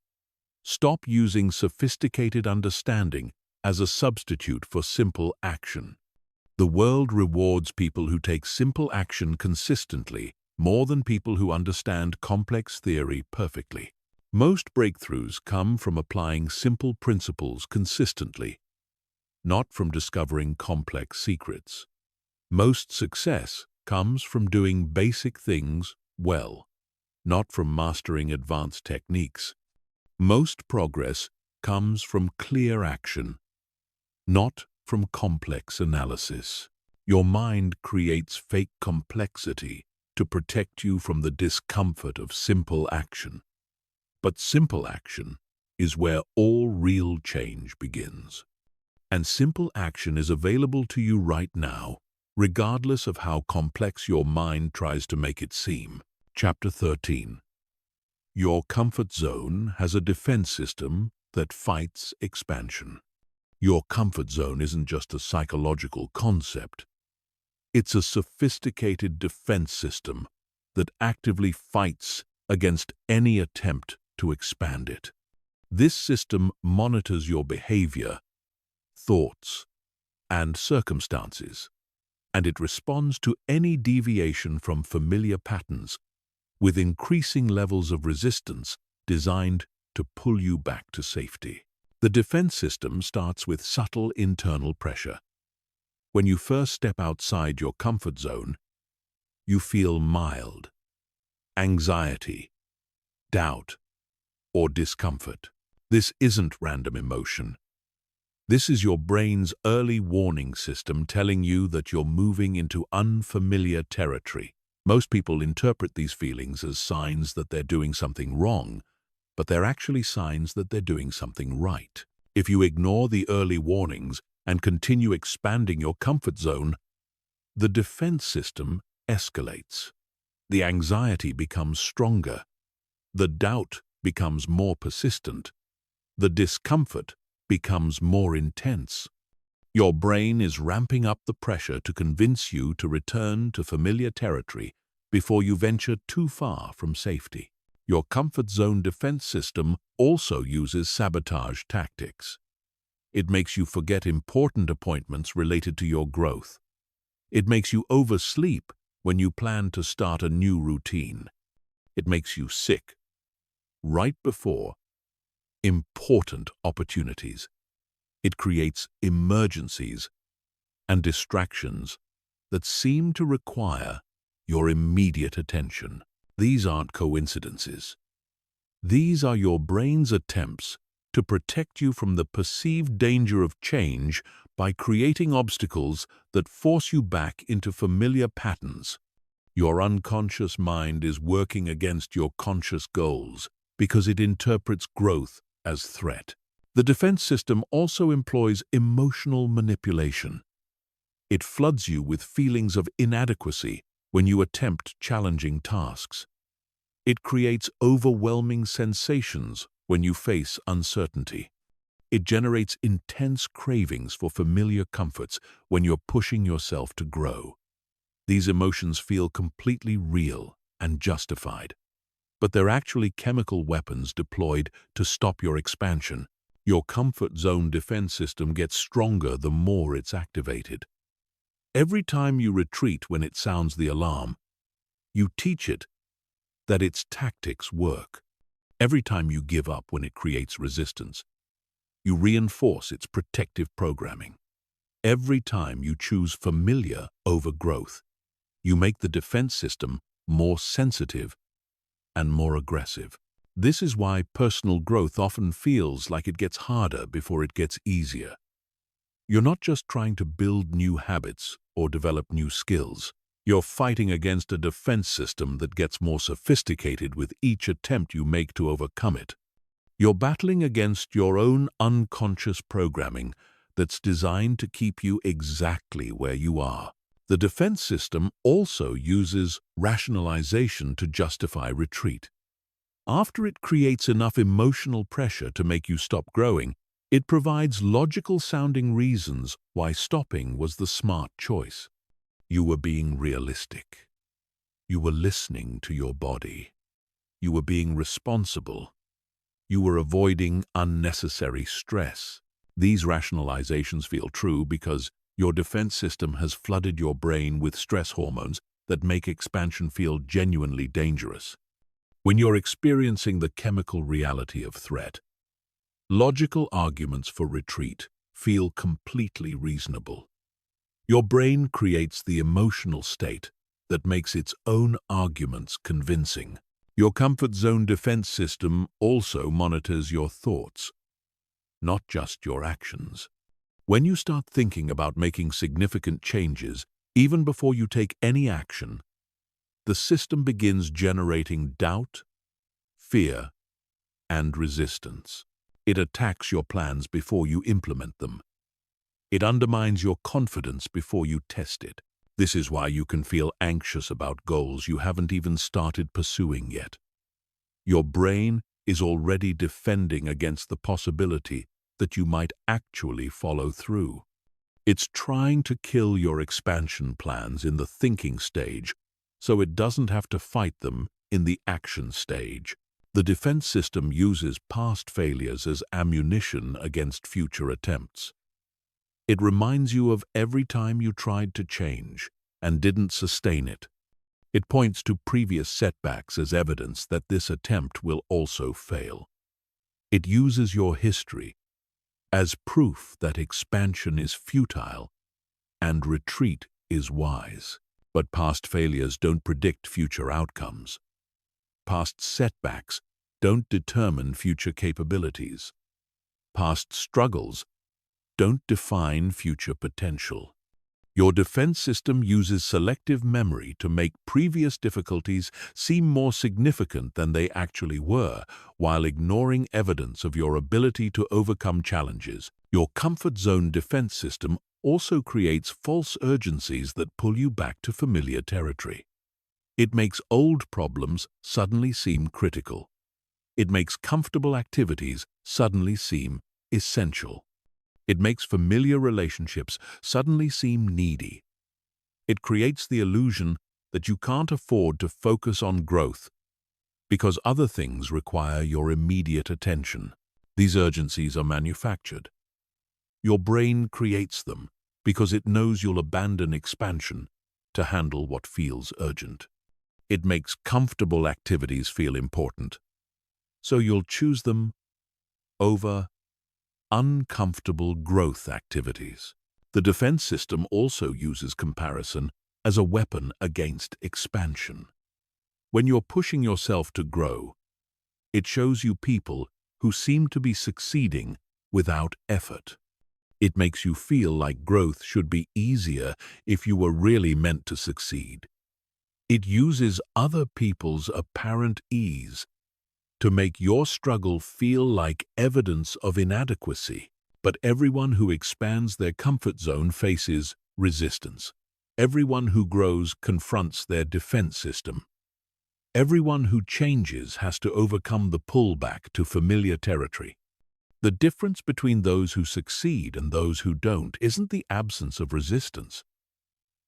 Stop using sophisticated understanding as a substitute for simple action. The world rewards people who take simple action consistently more than people who understand complex theory perfectly. Most breakthroughs come from applying simple principles consistently, not from discovering complex secrets. Most success comes from doing basic things well, not from mastering advanced techniques. Most progress comes from clear action, not from complex analysis. Your mind creates fake complexity to protect you from the discomfort of simple action. But simple action is where all real change begins. And simple action is available to you right now, regardless of how complex your mind tries to make it seem. Chapter 13. Your comfort zone has a defense system that fights expansion. Your comfort zone isn't just a psychological concept. It's a sophisticated defense system that actively fights against any attempt to expand it. This system monitors your behavior, thoughts, and circumstances, and it responds to any deviation from familiar patterns with increasing levels of resistance designed to pull you back to safety. The defense system starts with subtle internal pressure. When you first step outside your comfort zone, you feel mild anxiety, doubt, or discomfort. This isn't random emotion. This is your brain's early warning system telling you that you're moving into unfamiliar territory. Most people interpret these feelings as signs that they're doing something wrong, but they're actually signs that they're doing something right. If you ignore the early warnings and continue expanding your comfort zone, the defense system escalates. The anxiety becomes stronger. The doubt becomes more persistent. The discomfort becomes more intense. Your brain is ramping up the pressure to convince you to return to familiar territory before you venture too far from safety. Your comfort zone defense system also uses sabotage tactics. It makes you forget important appointments related to your growth. It makes you oversleep when you plan to start a new routine. It makes you sick right before important opportunities. It creates emergencies and distractions that seem to require your immediate attention. These aren't coincidences. These are your brain's attempts to protect you from the perceived danger of change by creating obstacles that force you back into familiar patterns. Your unconscious mind is working against your conscious goals because it interprets growth as threat. The defense system also employs emotional manipulation. It floods you with feelings of inadequacy when you attempt challenging tasks. It creates overwhelming sensations when you face uncertainty. It generates intense cravings for familiar comforts when you're pushing yourself to grow. These emotions feel completely real and justified, but they're actually chemical weapons deployed to stop your expansion. Your comfort zone defense system gets stronger the more it's activated. Every time you retreat when it sounds the alarm, you teach it that its tactics work. Every time you give up when it creates resistance, you reinforce its protective programming. Every time you choose familiar over growth, you make the defense system more sensitive and more aggressive. This is why personal growth often feels like it gets harder before it gets easier. You're not just trying to build new habits or develop new skills. You're fighting against a defense system that gets more sophisticated with each attempt you make to overcome it. You're battling against your own unconscious programming that's designed to keep you exactly where you are. The defense system also uses rationalization to justify retreat. After it creates enough emotional pressure to make you stop growing, it provides logical-sounding reasons why stopping was the smart choice. You were being realistic. You were listening to your body. You were being responsible. You were avoiding unnecessary stress. These rationalizations feel true because your defense system has flooded your brain with stress hormones that make expansion feel genuinely dangerous. When you're experiencing the chemical reality of threat, logical arguments for retreat feel completely reasonable. Your brain creates the emotional state that makes its own arguments convincing. Your comfort zone defense system also monitors your thoughts, not just your actions. When you start thinking about making significant changes, even before you take any action, the system begins generating doubt, fear, and resistance. It attacks your plans before you implement them. It undermines your confidence before you test it. This is why you can feel anxious about goals you haven't even started pursuing yet. Your brain is already defending against the possibility that you might actually follow through. It's trying to kill your expansion plans in the thinking stage so it doesn't have to fight them in the action stage. The defense system uses past failures as ammunition against future attempts. It reminds you of every time you tried to change and didn't sustain it. It points to previous setbacks as evidence that this attempt will also fail. It uses your history as proof that expansion is futile and retreat is wise. But past failures don't predict future outcomes. Past setbacks don't determine future capabilities. Past struggles don't define future potential. Your defense system uses selective memory to make previous difficulties seem more significant than they actually were, while ignoring evidence of your ability to overcome challenges. Your comfort zone defense system also creates false urgencies that pull you back to familiar territory. It makes old problems suddenly seem critical. It makes comfortable activities suddenly seem essential. It makes familiar relationships suddenly seem needy. It creates the illusion that you can't afford to focus on growth because other things require your immediate attention. These urgencies are manufactured. Your brain creates them because it knows you'll abandon expansion to handle what feels urgent. It makes comfortable activities feel important, so you'll choose them over uncomfortable growth activities. The defense system also uses comparison as a weapon against expansion. When you're pushing yourself to grow, it shows you people who seem to be succeeding without effort. It makes you feel like growth should be easier if you were really meant to succeed. It uses other people's apparent ease to make your struggle feel like evidence of inadequacy. But everyone who expands their comfort zone faces resistance. Everyone who grows confronts their defense system. Everyone who changes has to overcome the pullback to familiar territory. The difference between those who succeed and those who don't isn't the absence of resistance.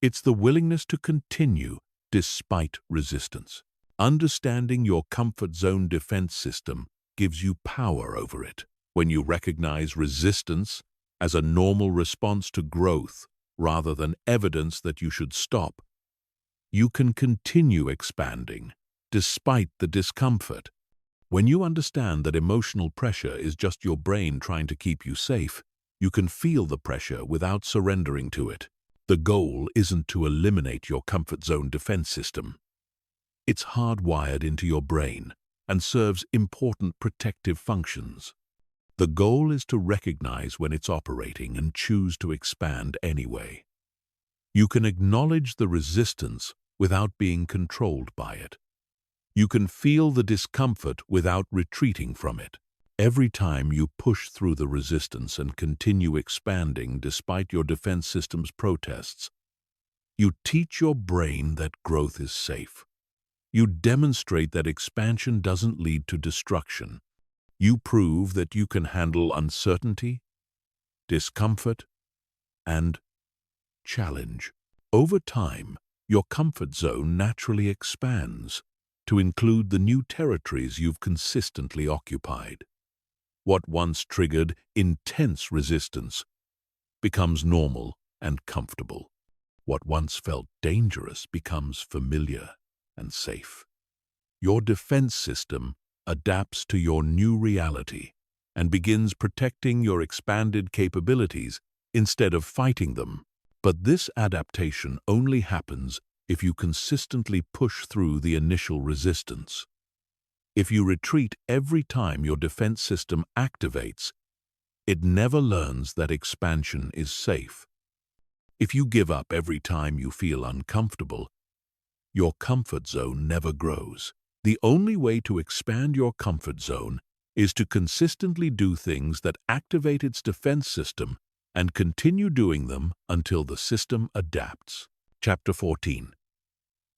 It's the willingness to continue despite resistance. Understanding your comfort zone defense system gives you power over it. When you recognize resistance as a normal response to growth rather than evidence that you should stop, you can continue expanding despite the discomfort. When you understand that emotional pressure is just your brain trying to keep you safe, you can feel the pressure without surrendering to it. The goal isn't to eliminate your comfort zone defense system. It's hardwired into your brain and serves important protective functions. The goal is to recognize when it's operating and choose to expand anyway. You can acknowledge the resistance without being controlled by it. You can feel the discomfort without retreating from it. Every time you push through the resistance and continue expanding despite your defense system's protests, you teach your brain that growth is safe. You demonstrate that expansion doesn't lead to destruction. You prove that you can handle uncertainty, discomfort, and challenge. Over time, your comfort zone naturally expands to include the new territories you've consistently occupied. What once triggered intense resistance becomes normal and comfortable. What once felt dangerous becomes familiar and safe. Your defense system adapts to your new reality and begins protecting your expanded capabilities instead of fighting them. But this adaptation only happens if you consistently push through the initial resistance. If you retreat every time your defense system activates, it never learns that expansion is safe. If you give up every time you feel uncomfortable, your comfort zone never grows. The only way to expand your comfort zone is to consistently do things that activate its defense system and continue doing them until the system adapts. Chapter 14.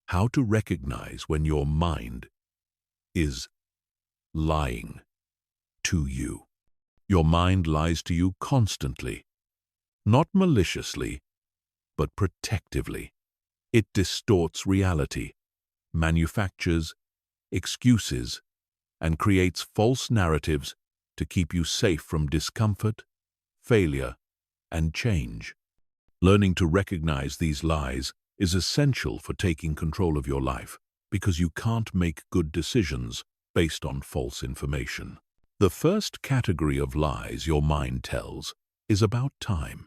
How to recognize when your mind is lying to you. Your mind lies to you constantly, not maliciously, but protectively. It distorts reality, manufactures excuses, and creates false narratives to keep you safe from discomfort, failure, and change. Learning to recognize these lies is essential for taking control of your life because you can't make good decisions based on false information. The first category of lies your mind tells is about time.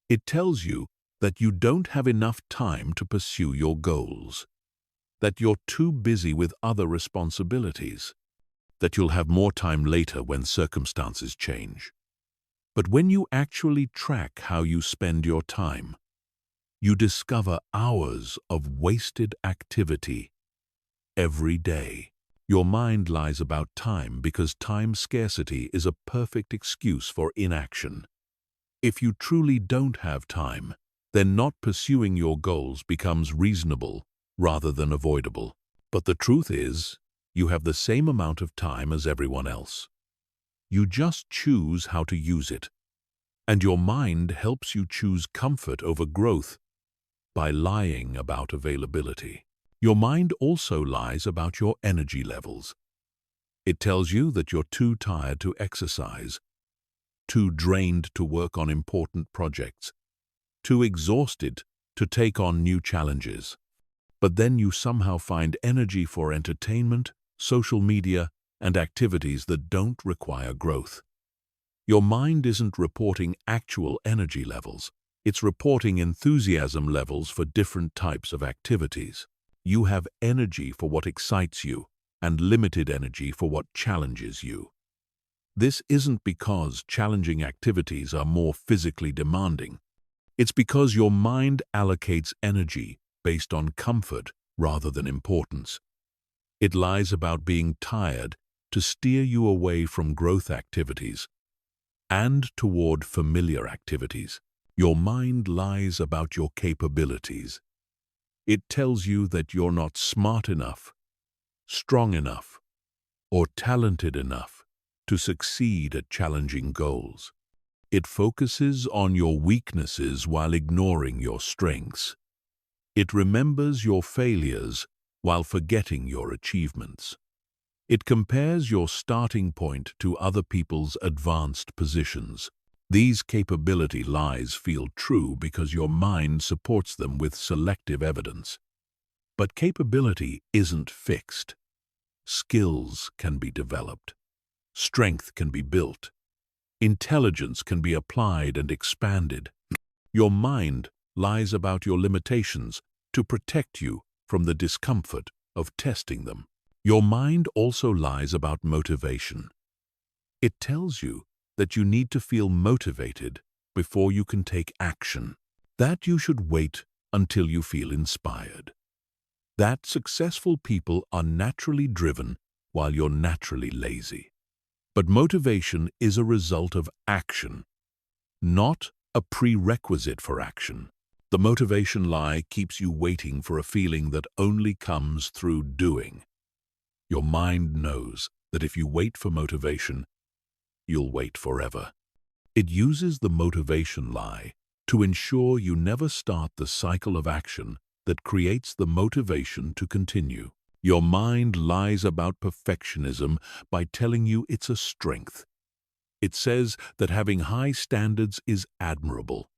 It tells you that you don't have enough time to pursue your goals, that you're too busy with other responsibilities, that you'll have more time later when circumstances change. But when you actually track how you spend your time, you discover hours of wasted activity every day. Your mind lies about time because time scarcity is a perfect excuse for inaction. If you truly don't have time, then not pursuing your goals becomes reasonable rather than avoidable. But the truth is, you have the same amount of time as everyone else. You just choose how to use it. And your mind helps you choose comfort over growth by lying about availability. Your mind also lies about your energy levels. It tells you that you're too tired to exercise, too drained to work on important projects, too exhausted to take on new challenges. But then you somehow find energy for entertainment, social media, and activities that don't require growth. Your mind isn't reporting actual energy levels. It's reporting enthusiasm levels for different types of activities. You have energy for what excites you and limited energy for what challenges you. This isn't because challenging activities are more physically demanding. It's because your mind allocates energy based on comfort rather than importance. It lies about being tired to steer you away from growth activities and toward familiar activities. Your mind lies about your capabilities. It tells you that you're not smart enough, strong enough, or talented enough to succeed at challenging goals. It focuses on your weaknesses while ignoring your strengths. It remembers your failures while forgetting your achievements. It compares your starting point to other people's advanced positions. These capability lies feel true because your mind supports them with selective evidence. But capability isn't fixed. Skills can be developed. Strength can be built. Intelligence can be applied and expanded. Your mind lies about your limitations to protect you from the discomfort of testing them. Your mind also lies about motivation. It tells you that you need to feel motivated before you can take action, that you should wait until you feel inspired, that successful people are naturally driven while you're naturally lazy. But motivation is a result of action, not a prerequisite for action. The motivation lie keeps you waiting for a feeling that only comes through doing. Your mind knows that if you wait for motivation, you'll wait forever. It uses the motivation lie to ensure you never start the cycle of action that creates the motivation to continue. Your mind lies about perfectionism by telling you it's a strength. It says that having high standards is admirable,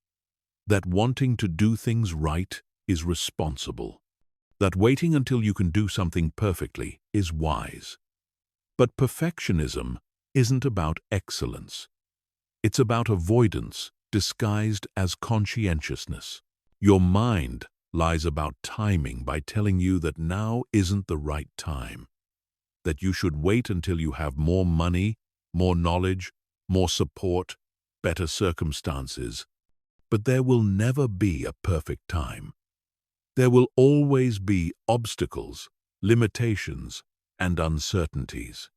that wanting to do things right is responsible, that waiting until you can do something perfectly is wise. But perfectionism isn't about excellence. It's about avoidance disguised as conscientiousness. Your mind lies about timing by telling you that now isn't the right time, that you should wait until you have more money, more knowledge, more support, better circumstances. But there will never be a perfect time. There will always be obstacles, limitations, and uncertainties.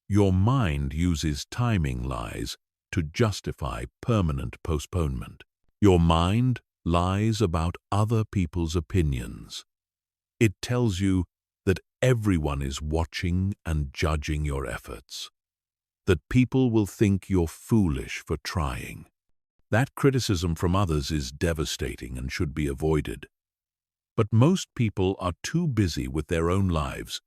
Your mind uses timing lies to justify permanent postponement. Your mind lies about other people's opinions. It tells you that everyone is watching and judging your efforts, that people will think you're foolish for trying. That criticism from others is devastating and should be avoided. But most people are too busy with their own lives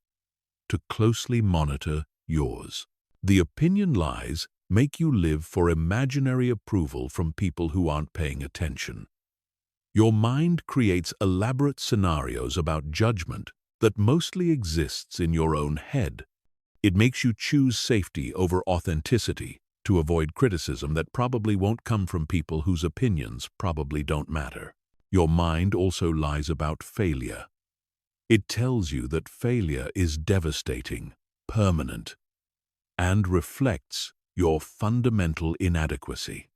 to closely monitor yours. The opinion lies make you live for imaginary approval from people who aren't paying attention. Your mind creates elaborate scenarios about judgment that mostly exists in your own head. It makes you choose safety over authenticity to avoid criticism that probably won't come from people whose opinions probably don't matter. Your mind also lies about failure. It tells you that failure is devastating, permanent, and reflects your fundamental inadequacy.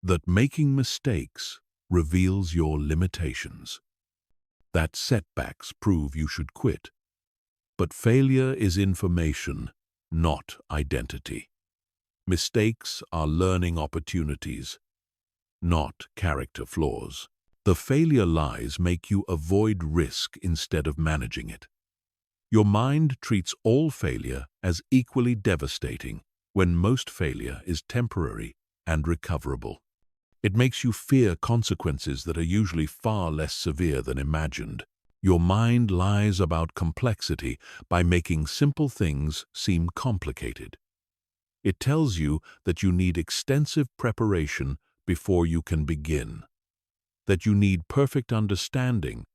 That making mistakes reveals your limitations. That setbacks prove you should quit. But failure is information, not identity. Mistakes are learning opportunities, not character flaws. The failure lies make you avoid risk instead of managing it. Your mind treats all failure as equally devastating when most failure is temporary and recoverable. It makes you fear consequences that are usually far less severe than imagined. Your mind lies about complexity by making simple things seem complicated. It tells you that you need extensive preparation before you can begin, that you need perfect understanding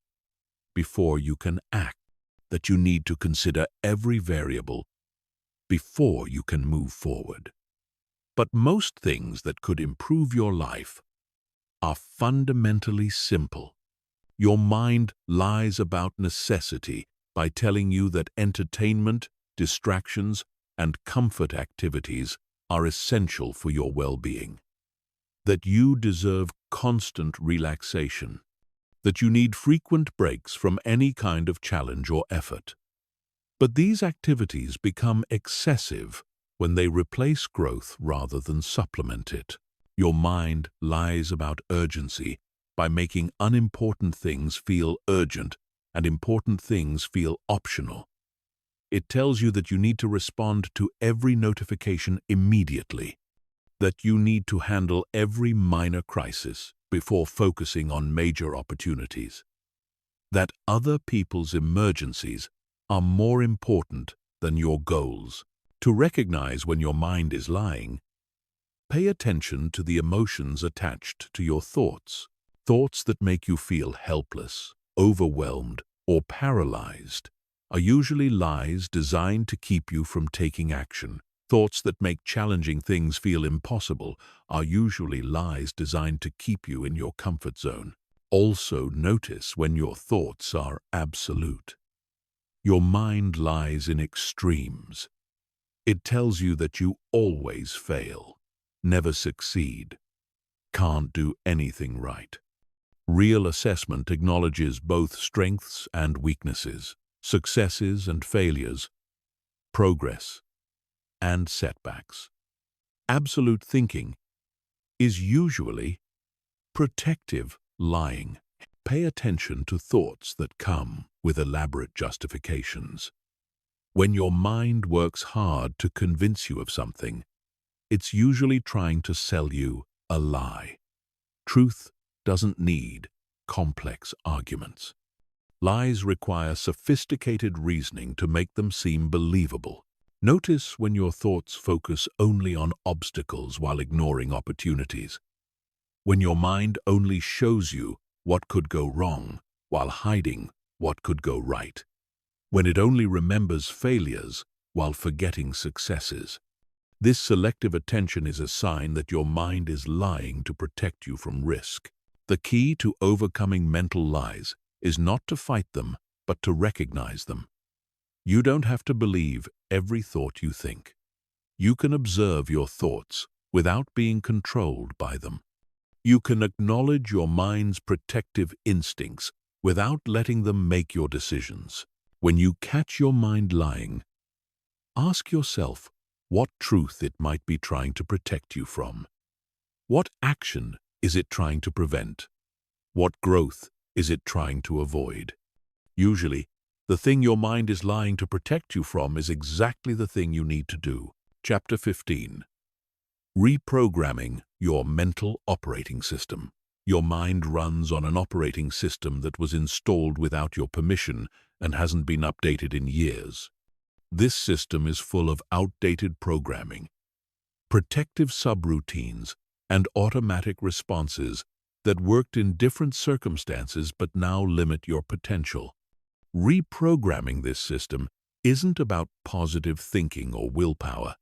before you can act, that you need to consider every variable before you can move forward. But most things that could improve your life are fundamentally simple. Your mind lies about necessity by telling you that entertainment, distractions, and comfort activities are essential for your well-being, that you deserve constant relaxation, that you need frequent breaks from any kind of challenge or effort. But these activities become excessive when they replace growth rather than supplement it. Your mind lies about urgency by making unimportant things feel urgent and important things feel optional. It tells you that you need to respond to every notification immediately, that you need to handle every minor crisis before focusing on major opportunities, that other people's emergencies are more important than your goals. To recognize when your mind is lying, pay attention to the emotions attached to your thoughts. Thoughts that make you feel helpless, overwhelmed, or paralyzed are usually lies designed to keep you from taking action. Thoughts that make challenging things feel impossible are usually lies designed to keep you in your comfort zone. Also notice when your thoughts are absolute. Your mind lies in extremes. It tells you that you always fail, never succeed, can't do anything right. Real assessment acknowledges both strengths and weaknesses, successes and failures, progress and setbacks. Absolute thinking is usually protective lying. Pay attention to thoughts that come with elaborate justifications. When your mind works hard to convince you of something, it's usually trying to sell you a lie. Truth doesn't need complex arguments. Lies require sophisticated reasoning to make them seem believable. Notice when your thoughts focus only on obstacles while ignoring opportunities. When your mind only shows you what could go wrong while hiding what could go right. When it only remembers failures while forgetting successes. This selective attention is a sign that your mind is lying to protect you from risk. The key to overcoming mental lies is not to fight them, but to recognize them. You don't have to believe every thought you think. You can observe your thoughts without being controlled by them. You can acknowledge your mind's protective instincts without letting them make your decisions. When you catch your mind lying, ask yourself what truth it might be trying to protect you from. What action is it trying to prevent? What growth is it trying to avoid? Usually, the thing your mind is lying to protect you from is exactly the thing you need to do. Chapter 15. Reprogramming your mental operating system. Your mind runs on an operating system that was installed without your permission and hasn't been updated in years. This system is full of outdated programming, protective subroutines, and automatic responses that worked in different circumstances but now limit your potential. Reprogramming this system isn't about positive thinking or willpower.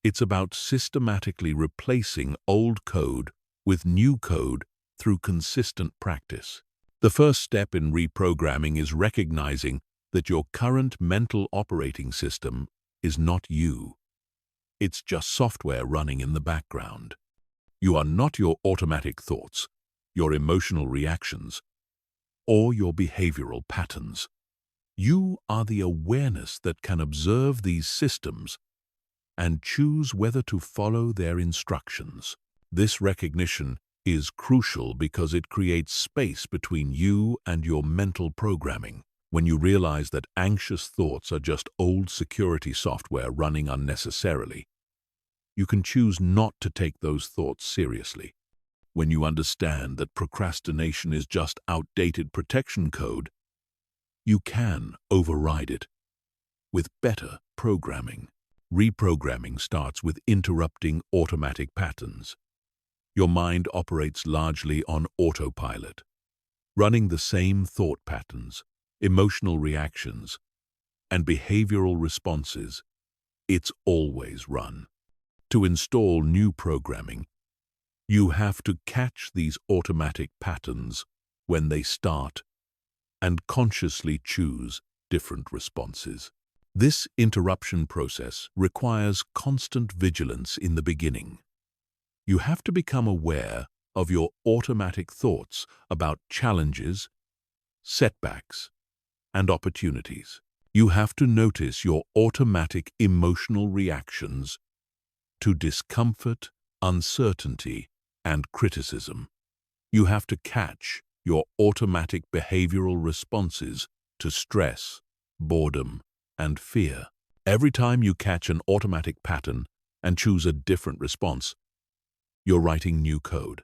It's about systematically replacing old code with new code through consistent practice. The first step in reprogramming is recognizing that your current mental operating system is not you. It's just software running in the background. You are not your automatic thoughts, your emotional reactions, or your behavioral patterns. You are the awareness that can observe these systems and choose whether to follow their instructions. This recognition is crucial because it creates space between you and your mental programming. When you realize that anxious thoughts are just old security software running unnecessarily, you can choose not to take those thoughts seriously. When you understand that procrastination is just outdated protection code, you can override it with better programming. Reprogramming starts with interrupting automatic patterns. Your mind operates largely on autopilot, running the same thought patterns, emotional reactions, and behavioral responses it's always run. To install new programming, you have to catch these automatic patterns when they start and consciously choose different responses. This interruption process requires constant vigilance in the beginning. You have to become aware of your automatic thoughts about challenges, setbacks, and opportunities. You have to notice your automatic emotional reactions to discomfort, uncertainty, and criticism. You have to catch your automatic behavioral responses to stress, boredom, and fear. Every time you catch an automatic pattern and choose a different response, you're writing new code.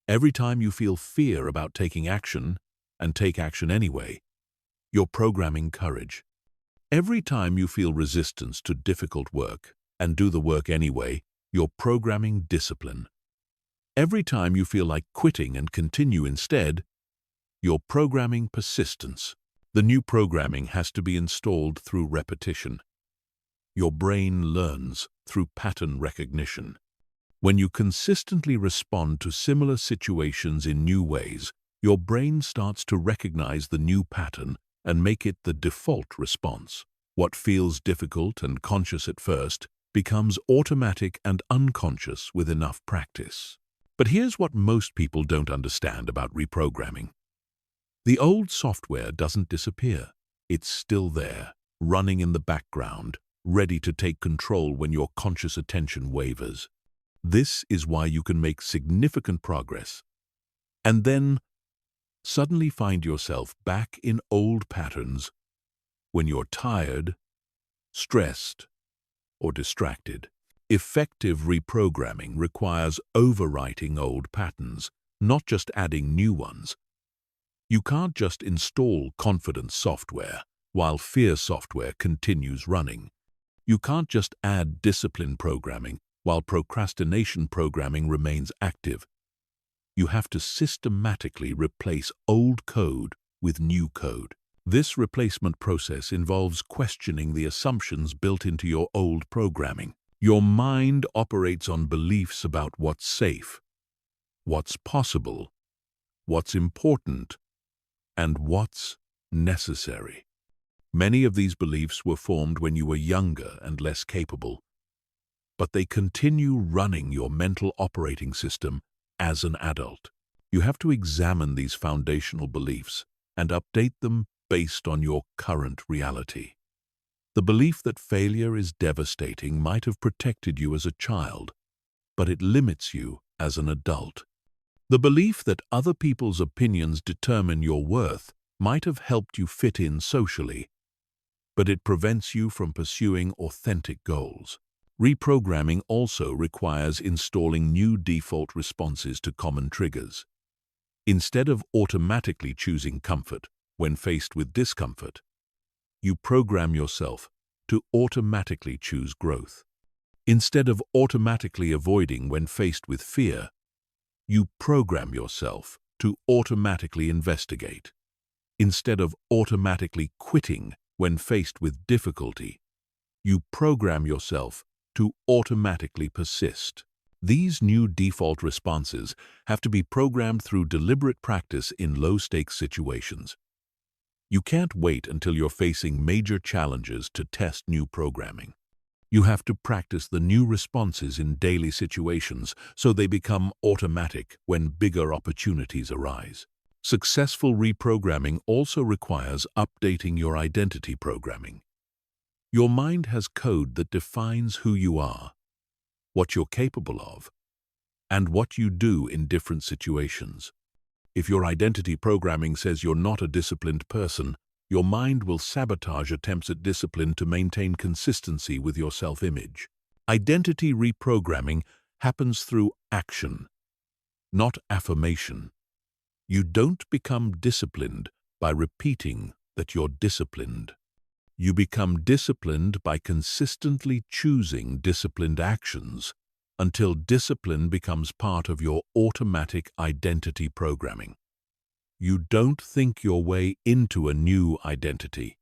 Every time you feel fear about taking action and take action anyway, you're programming courage. Every time you feel resistance to difficult work and do the work anyway, you're programming discipline. Every time you feel like quitting and continue instead, you're programming persistence. The new programming has to be installed through repetition. Your brain learns through pattern recognition. When you consistently respond to similar situations in new ways, your brain starts to recognize the new pattern and make it the default response. What feels difficult and conscious at first becomes automatic and unconscious with enough practice. But here's what most people don't understand about reprogramming. The old software doesn't disappear. It's still there, running in the background, ready to take control when your conscious attention wavers. This is why you can make significant progress and then suddenly find yourself back in old patterns when you're tired, stressed, or distracted. Effective reprogramming requires overwriting old patterns, not just adding new ones. You can't just install confidence software while fear software continues running. You can't just add discipline programming while procrastination programming remains active. You have to systematically replace old code with new code. This replacement process involves questioning the assumptions built into your old programming. Your mind operates on beliefs about what's safe, what's possible, what's important, and what's necessary. Many of these beliefs were formed when you were younger and less capable, but they continue running your mental operating system as an adult. You have to examine these foundational beliefs and update them based on your current reality. The belief that failure is devastating might have protected you as a child, but it limits you as an adult. The belief that other people's opinions determine your worth might have helped you fit in socially, but it prevents you from pursuing authentic goals. Reprogramming also requires installing new default responses to common triggers. Instead of automatically choosing comfort when faced with discomfort, you program yourself to automatically choose growth. Instead of automatically avoiding when faced with fear, you program yourself to automatically investigate. Instead of automatically quitting when faced with difficulty, you program yourself to automatically persist. These new default responses have to be programmed through deliberate practice in low-stakes situations. You can't wait until you're facing major challenges to test new programming. You have to practice the new responses in daily situations so they become automatic when bigger opportunities arise. Successful reprogramming also requires updating your identity programming. Your mind has code that defines who you are, what you're capable of, and what you do in different situations. If your identity programming says you're not a disciplined person, your mind will sabotage attempts at discipline to maintain consistency with your self-image. Identity reprogramming happens through action, not affirmation. You don't become disciplined by repeating that you're disciplined. You become disciplined by consistently choosing disciplined actions until discipline becomes part of your automatic identity programming. You don't think your way into a new identity.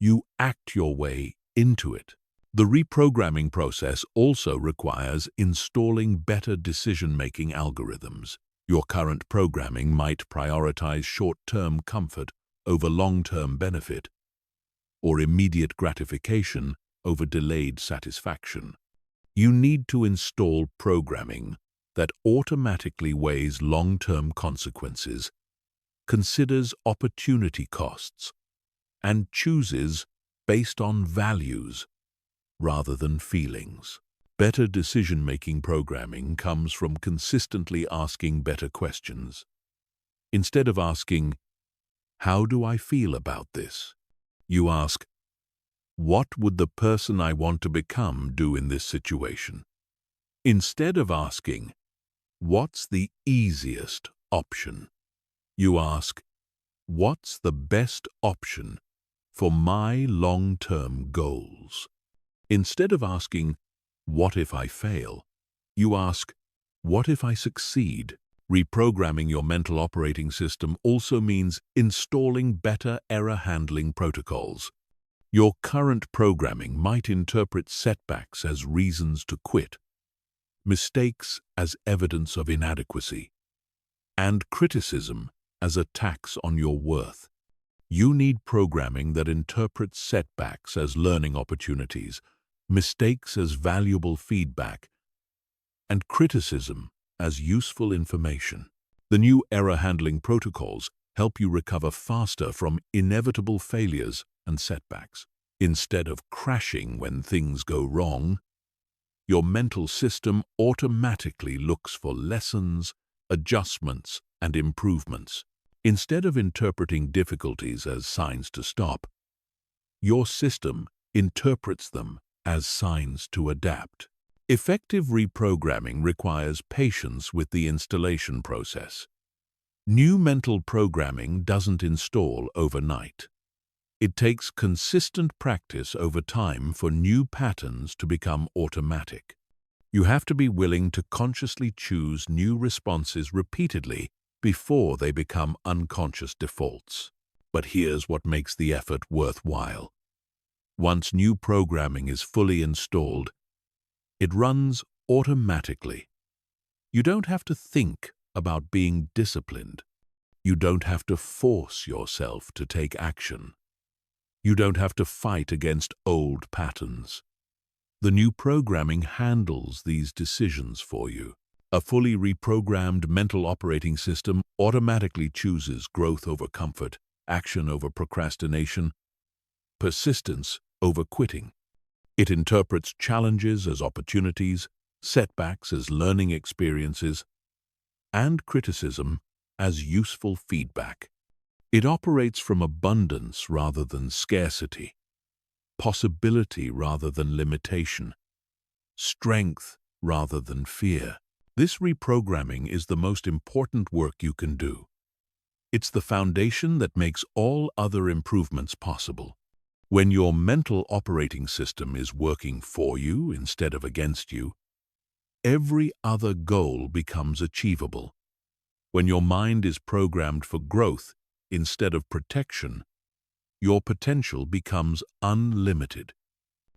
You act your way into it. The reprogramming process also requires installing better decision-making algorithms. Your current programming might prioritize short-term comfort over long-term benefit, or immediate gratification over delayed satisfaction. You need to install programming that automatically weighs long-term consequences, considers opportunity costs, and chooses based on values rather than feelings. Better decision-making programming comes from consistently asking better questions. Instead of asking, "How do I feel about this?" you ask, "What would the person I want to become do in this situation?" Instead of asking, "What's the easiest option?" you ask, "What's the best option for my long-term goals?" Instead of asking, "What if I fail?" you ask, "What if I succeed?" Reprogramming your mental operating system also means installing better error handling protocols. Your current programming might interpret setbacks as reasons to quit, mistakes as evidence of inadequacy, and criticism as a tax on your worth. You need programming that interprets setbacks as learning opportunities, mistakes as valuable feedback, and criticism as useful information. The new error handling protocols help you recover faster from inevitable failures and setbacks. Instead of crashing when things go wrong, your mental system automatically looks for lessons, adjustments, and improvements. Instead of interpreting difficulties as signs to stop, your system interprets them as signs to adapt. Effective reprogramming requires patience with the installation process. New mental programming doesn't install overnight. It takes consistent practice over time for new patterns to become automatic. You have to be willing to consciously choose new responses repeatedly before they become unconscious defaults. But here's what makes the effort worthwhile. Once new programming is fully installed, it runs automatically. You don't have to think about being disciplined. You don't have to force yourself to take action. You don't have to fight against old patterns. The new programming handles these decisions for you. A fully reprogrammed mental operating system automatically chooses growth over comfort, action over procrastination, persistence over quitting. It interprets challenges as opportunities, setbacks as learning experiences, and criticism as useful feedback. It operates from abundance rather than scarcity, possibility rather than limitation, strength rather than fear. This reprogramming is the most important work you can do. It's the foundation that makes all other improvements possible. When your mental operating system is working for you instead of against you, every other goal becomes achievable. When your mind is programmed for growth instead of protection, your potential becomes unlimited.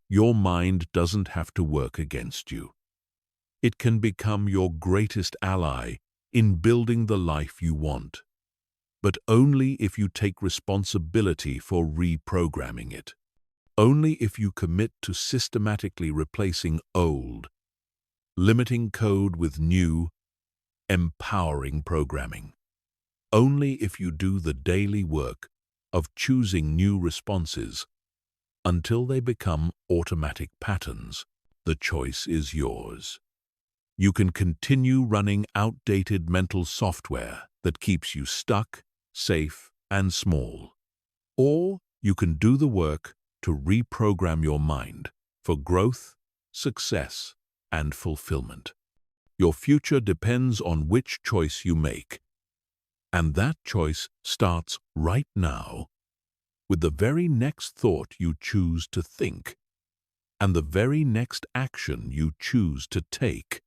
Your mind doesn't have to work against you. It can become your greatest ally in building the life you want, but only if you take responsibility for reprogramming it. Only if you commit to systematically replacing old, limiting code with new, empowering programming. Only if you do the daily work of choosing new responses until they become automatic patterns. The choice is yours. You can continue running outdated mental software that keeps you stuck, safe, and small. Or you can do the work to reprogram your mind for growth, success, and fulfillment. Your future depends on which choice you make. And that choice starts right now with the very next thought you choose to think and the very next action you choose to take.